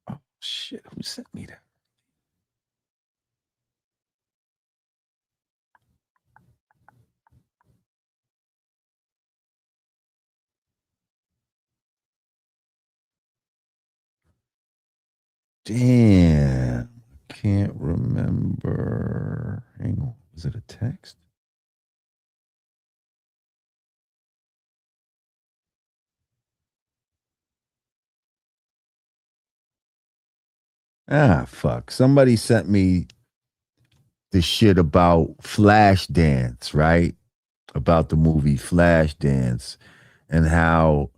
B: Oh shit, who sent me that? Damn, can't remember. Hang on, was it a text? Ah, fuck. Somebody sent me the shit about Flashdance, right? About the movie Flashdance and how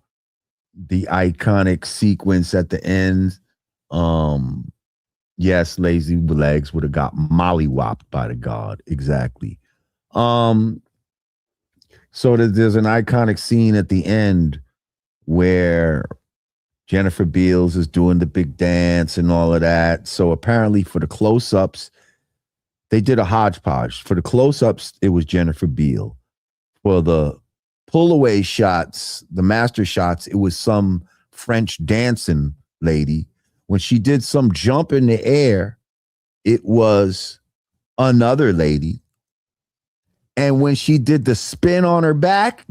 B: the iconic sequence at the end, yes, Lazy Legs would have got mollywopped by the god. Exactly. So there's an iconic scene at the end where Jennifer Beals is doing the big dance and all of that. So apparently for the close-ups, they did a hodgepodge. For the close-ups, it was Jennifer Beal. For the pull-away shots, the master shots, it was some French dancing lady. When she did some jump in the air, it was another lady. And when she did the spin on her back,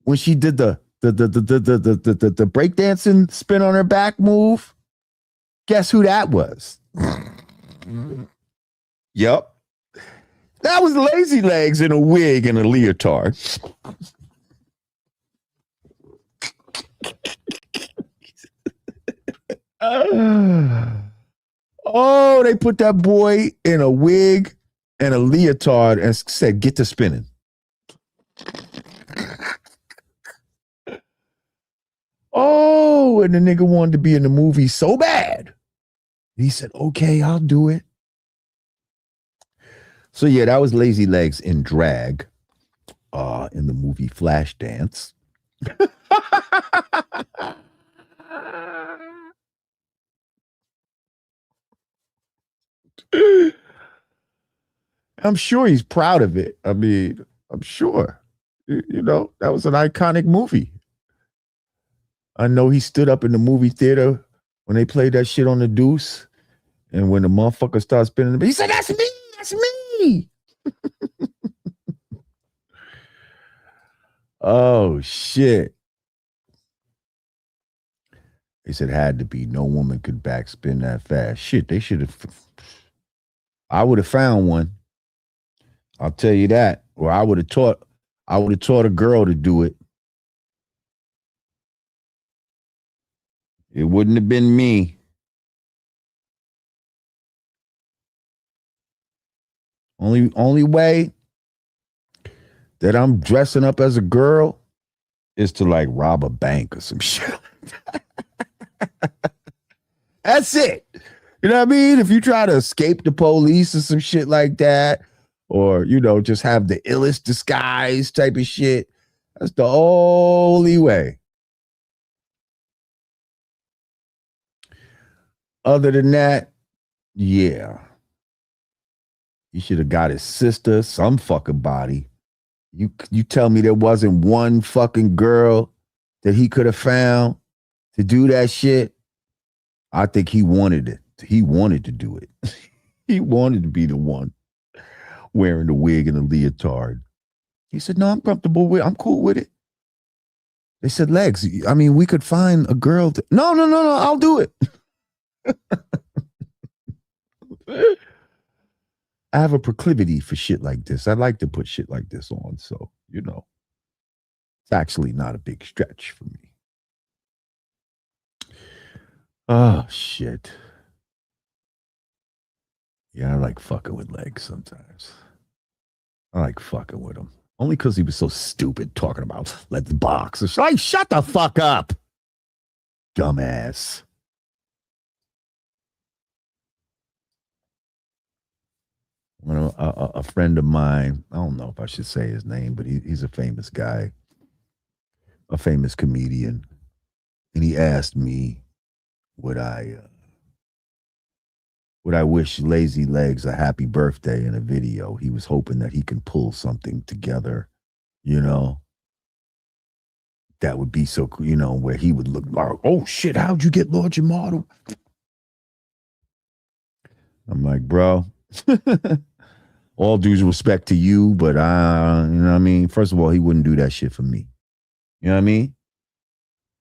B: when she did the breakdancing spin on her back move, guess who that was? Yep. That was Lazy Legs in a wig and a leotard. Oh, they put that boy in a wig and a leotard and said, get to spinning. Oh, and the nigga wanted to be in the movie so bad. He said, okay, I'll do it. So yeah, that was Lazy Legs in drag in the movie Flashdance. I'm sure he's proud of it. I mean, I'm sure. You know, that was an iconic movie. I know he stood up in the movie theater when they played that shit on the Deuce. And when the motherfucker started spinning, he said, that's me, that's me. Oh, shit. They said had to be. No woman could backspin that fast. Shit, they should have. I would have found one. I'll tell you that. Or I would have taught a girl to do it. It wouldn't have been me. Only way that I'm dressing up as a girl is to like rob a bank or some shit. That's it. You know what I mean? If you try to escape the police or some shit like that, or, you know, just have the illest disguise type of shit, that's the only way. Other than that, yeah. He should have got his sister some fucking body. You tell me there wasn't one fucking girl that he could have found to do that shit. I think he wanted it. He wanted to do it. He wanted to be the one wearing the wig and the leotard. He said, no, I'm comfortable with it. I'm cool with it. They said, Legs, I mean, we could find a girl. No, I'll do it. I have a proclivity for shit like this. I like to put shit like this on. So, you know, it's actually not a big stretch for me. Oh, shit. Yeah, I like fucking with Legs sometimes. I like fucking with him. Only because he was so stupid talking about let's box. It's like, shut the fuck up, dumbass. A friend of mine, I don't know if I should say his name, but he's a famous guy, a famous comedian. And he asked me, would I wish Lazy Legs a happy birthday in a video? He was hoping that he can pull something together, you know, that would be so, you know, where he would look like, oh shit, how'd you get Lord Yamato? I'm like, bro, all due respect to you, but you know what I mean? First of all, he wouldn't do that shit for me. You know what I mean?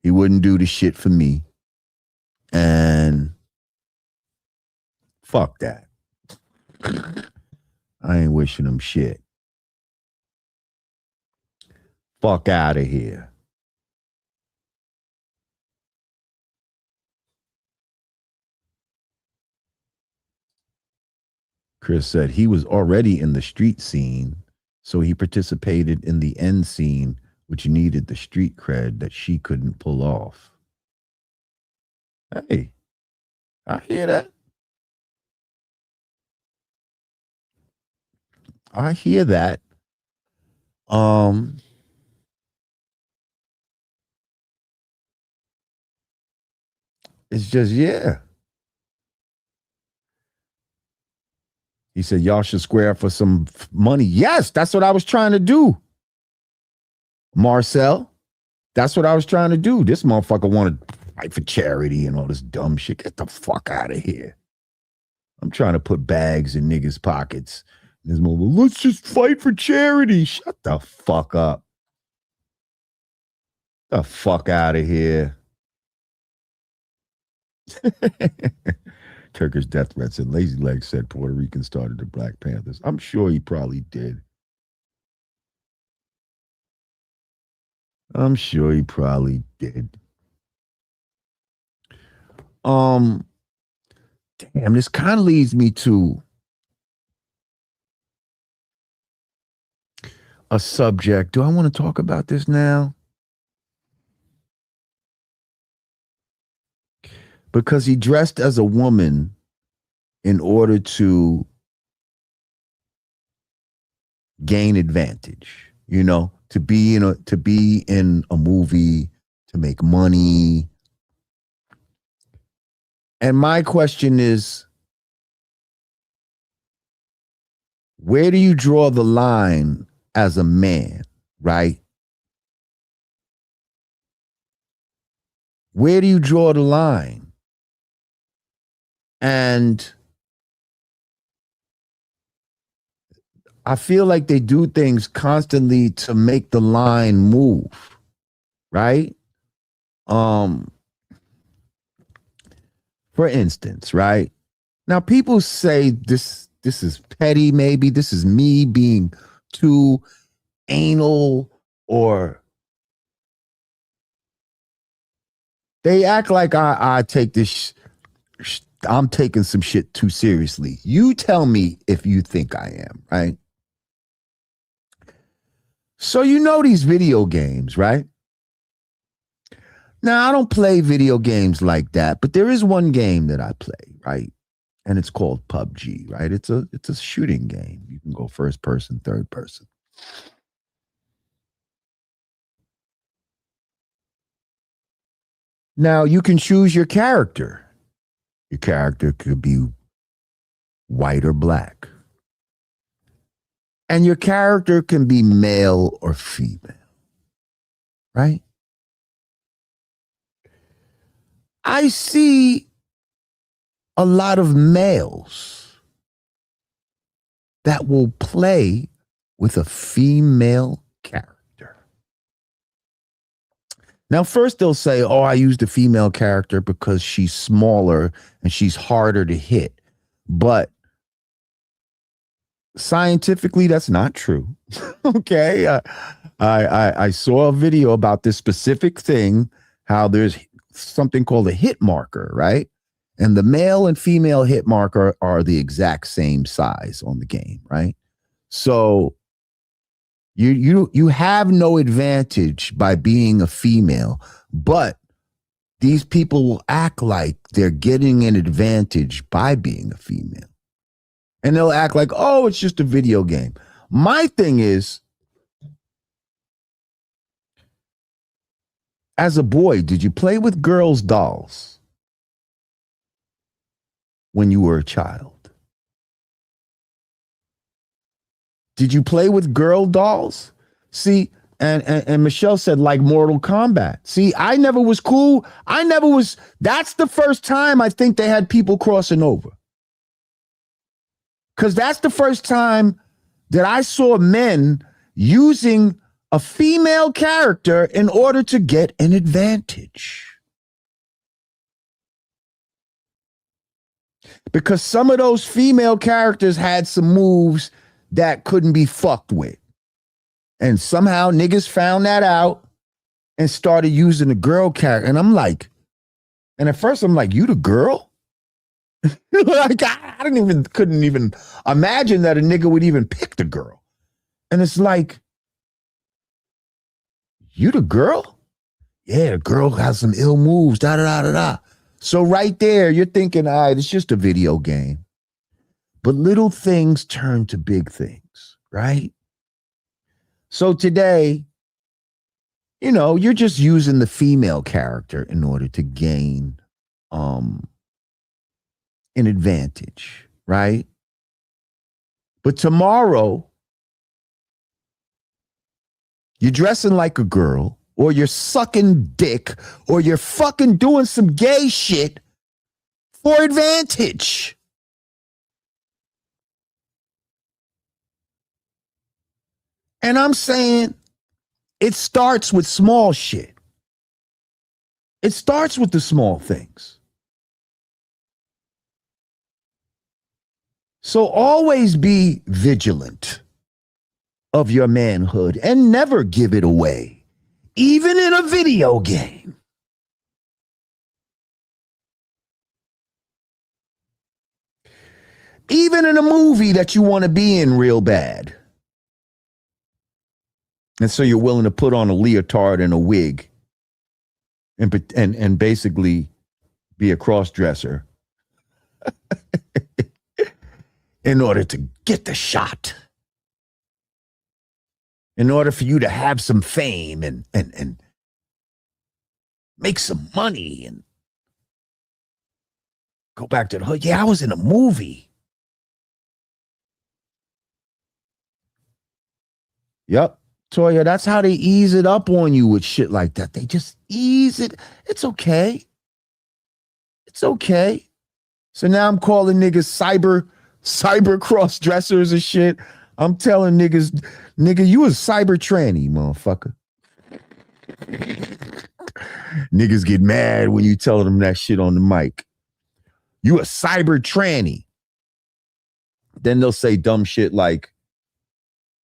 B: He wouldn't do the shit for me. And fuck that. I ain't wishing him shit. Fuck out of here. Chris said he was already in the street scene, so he participated in the end scene, which needed the street cred that she couldn't pull off. Hey, I hear that. I hear that. It's just, yeah. He said, y'all should square for some money. Yes, that's what I was trying to do. Marcel, that's what I was trying to do. This motherfucker wanted to fight for charity and all this dumb shit. Get the fuck out of here. I'm trying to put bags in niggas' pockets. This motherfucker, let's just fight for charity. Shut the fuck up. The fuck out of here. Turkish Death Threat said Lazy Leg said Puerto Rican started the Black Panthers. I'm sure he probably did. I'm sure he probably did. Damn, this kind of leads me to a subject. Do I want to talk about this now? Because he dressed as a woman in order to gain advantage, you know, to be in a movie, to make money. And my question is, where do you draw the line as a man, right? Where do you draw the line? And I feel like they do things constantly to make the line move, right? For instance, right? Now people say this is petty, maybe this is me being too anal, or they act like I take this I'm taking some shit too seriously. You tell me if you think I am, right? So you know these video games, right? Now, I don't play video games like that, but there is one game that I play, right? And it's called PUBG, right? It's a shooting game. You can go first person, third person. Now, you can choose your character. Your character could be white or black. And your character can be male or female, right? I see a lot of males that will play with a female character. Now, first they'll say, oh, I used a female character because she's smaller and she's harder to hit. But scientifically, that's not true. Okay. I saw a video about this specific thing, how there's something called a hit marker, right? And the male and female hit marker are the exact same size on the game, right? So you have no advantage by being a female, but these people will act like they're getting an advantage by being a female. And they'll act like, oh, it's just a video game. My thing is, as a boy, did you play with girls' dolls when you were a child? Did you play with girl dolls? See, and Michelle said like Mortal Kombat. See, I never was cool. That's the first time I think they had people crossing over. Because that's the first time that I saw men using a female character in order to get an advantage. Because some of those female characters had some moves that couldn't be fucked with. And somehow niggas found that out and started using the girl character. And I'm like, and at first I'm like, you the girl? Like I couldn't even imagine that a nigga would even pick the girl. And it's like, you the girl? Yeah, the girl has some ill moves, da da da da da. So right there, you're thinking, all right, it's just a video game. But little things turn to big things, right? So today, you know, you're just using the female character in order to gain an advantage, right? But tomorrow, you're dressing like a girl, or you're sucking dick, or you're fucking doing some gay shit for advantage. And I'm saying it starts with small shit. It starts with the small things. So always be vigilant of your manhood and never give it away, even in a video game. Even in a movie that you want to be in real bad. And so you're willing to put on a leotard and a wig and basically be a cross-dresser in order to get the shot. In order for you to have some fame and make some money and go back to the hood. Yeah, I was in a movie. Yep. Toya, that's how they ease it up on you with shit like that. They just ease it. It's okay. It's okay. So now I'm calling niggas cyber cross dressers and shit. I'm telling niggas, nigga, you a cyber tranny, motherfucker. Niggas get mad when you tell them that shit on the mic. You a cyber tranny. Then they'll say dumb shit like,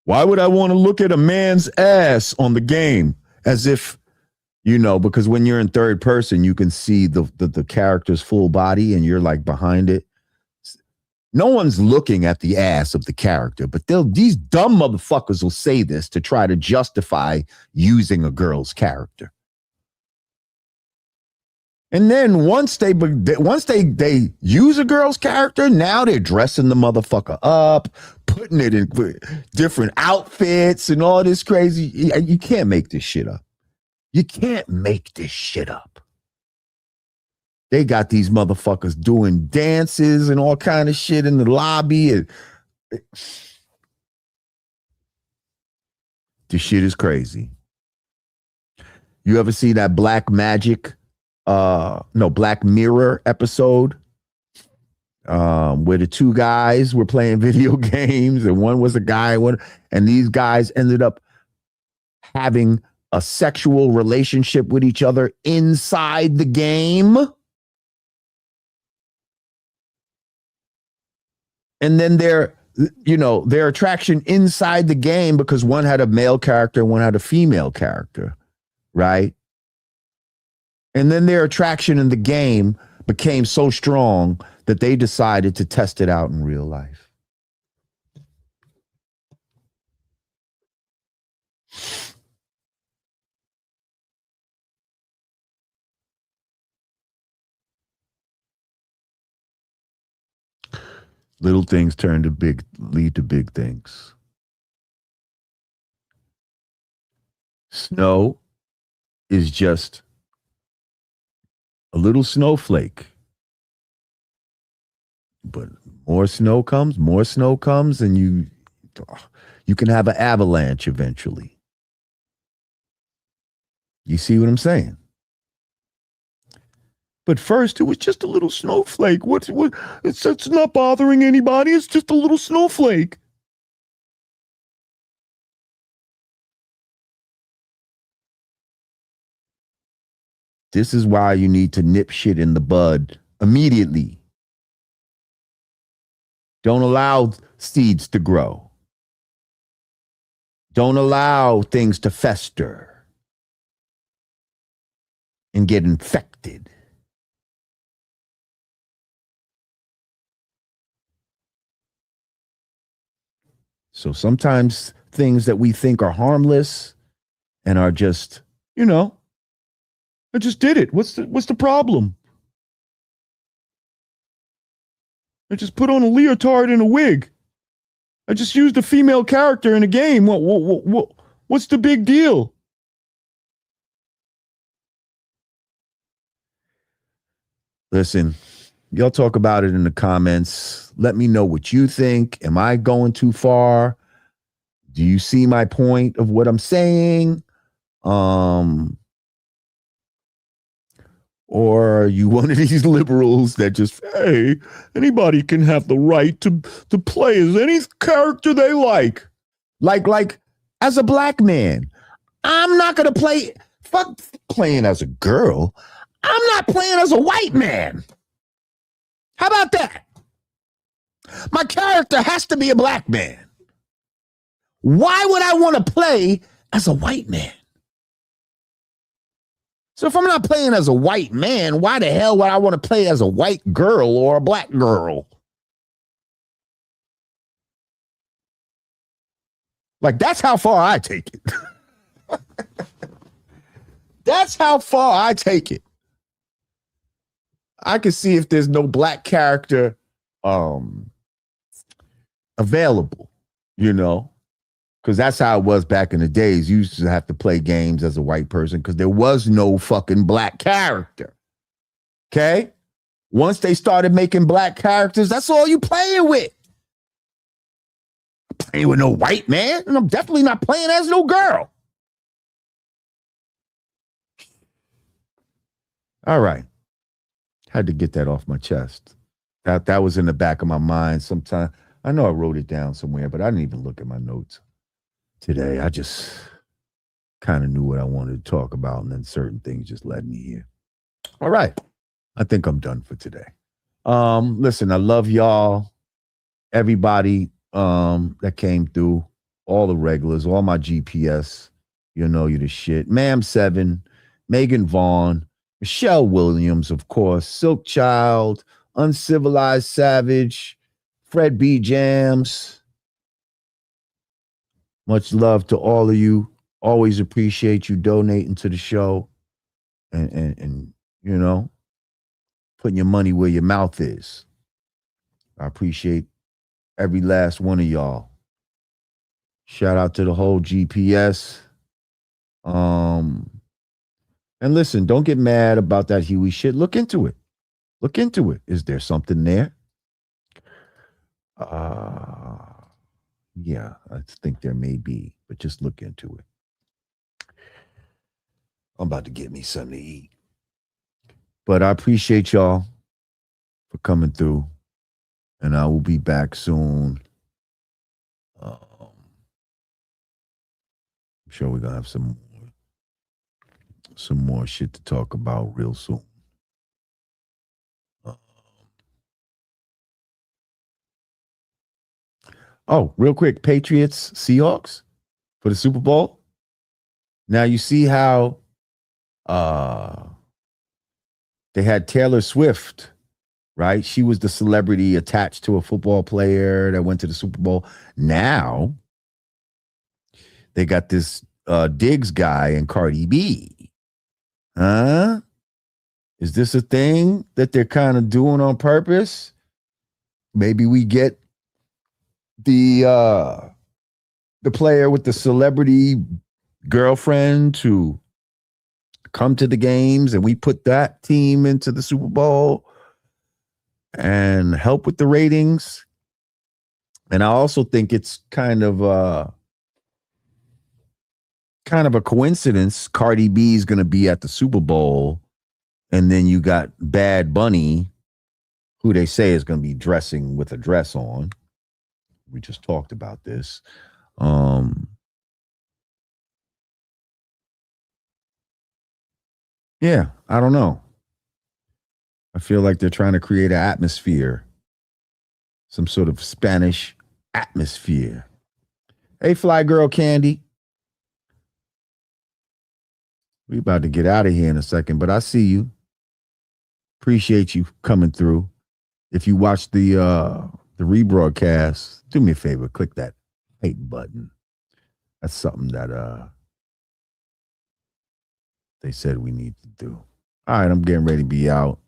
B: why would I want to look at a man's ass on the game? As if, because when you're in third person, you can see the character's full body and you're like behind it. No one's looking at the ass of the character, but these dumb motherfuckers will say this to try to justify using a girl's character. And then once they use a girl's character, now they're dressing the motherfucker up, putting it in different outfits and all this crazy. You can't make this shit up. You can't make this shit up. They got these motherfuckers doing dances and all kind of shit in the lobby. This shit is crazy. You ever see that Black Mirror episode where the two guys were playing video games and one was a guy, and these guys ended up having a sexual relationship with each other inside the game? And then their attraction inside the game, because one had a male character and one had a female character, right? And then their attraction in the game became so strong that they decided to test it out in real life. Little things lead to big things. Snow is just a little snowflake. But more snow comes, and you can have an avalanche eventually. You see what I'm saying? But first, it was just a little snowflake. It's not bothering anybody. It's just a little snowflake. This is why you need to nip shit in the bud immediately. Don't allow seeds to grow. Don't allow things to fester and get infected. So sometimes things that we think are harmless and are just, I just did it. What's the problem? I just put on a leotard and a wig. I just used a female character in a game. What's the big deal? Listen, y'all talk about it in the comments. Let me know what you think. Am I going too far? Do you see my point of what I'm saying? Or are you one of these liberals that just, hey, anybody can have the right to play as any character they like? Like as a black man, I'm not going to play, fuck playing as a girl. I'm not playing as a white man. How about that? My character has to be a black man. Why would I want to play as a white man? So if I'm not playing as a white man, why the hell would I want to play as a white girl or a black girl? Like, that's how far I take it. That's how far I take it. I can see if there's no black character available, you know, because that's how it was back in the days. You used to have to play games as a white person because there was no fucking black character. Okay? Once they started making black characters, that's all you playing with. I'm playing with no white man, and I'm definitely not playing as no girl. All right. Had to get that off my chest. That was in the back of my mind sometime. I know I wrote it down somewhere, but I didn't even look at my notes today. I just kind of knew what I wanted to talk about, and then certain things just led me here. All right. I think I'm done for today. Listen, I love y'all. Everybody that came through, all the regulars, all my GPS. You know you the shit. Ma'am 7, Megan Vaughn, Michelle Williams, of course, Silk Child, Uncivilized Savage, Fred B. Jams. Much love to all of you. Always appreciate you donating to the show and you know, putting your money where your mouth is. I appreciate every last one of y'all. Shout out to the whole GPS. And listen, don't get mad about that Huey shit. Look into it. Look into it. Is there something there? Yeah, I think there may be, but just look into it. I'm about to get me something to eat. But I appreciate y'all for coming through, and I will be back soon. I'm sure we're gonna have some more shit to talk about real soon. Oh, real quick, Patriots, Seahawks for the Super Bowl. Now you see how they had Taylor Swift, right? She was the celebrity attached to a football player that went to the Super Bowl. Now they got this Diggs guy and Cardi B. Huh? Is this a thing that they're kind of doing on purpose? Maybe we get the player with the celebrity girlfriend to come to the games, and we put that team into the Super Bowl and help with the ratings. And I also think it's kind of a coincidence. Cardi B is going to be at the Super Bowl, and then you got Bad Bunny, who they say is going to be dressing with a dress on. We just talked about this. Yeah, I don't know. I feel like they're trying to create an atmosphere, some sort of Spanish atmosphere. Hey, Fly Girl Candy. We about to get out of here in a second, but I see you. Appreciate you coming through. If you watch the rebroadcast, do me a favor, click that hate button. That's something that they said we need to do. All right, I'm getting ready to be out.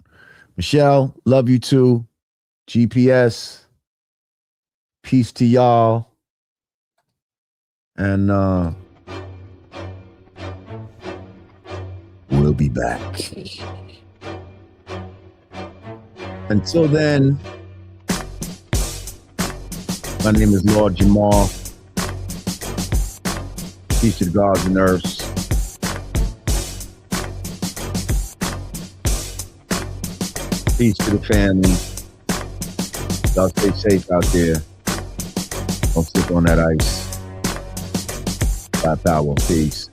B: Michelle, love you too. GPS, peace to y'all. And we'll be back. Until then, my name is Lord Jamal. Peace to the gods and earths. Peace to the family. Y'all stay safe out there. Don't slip on that ice. Black power. Peace.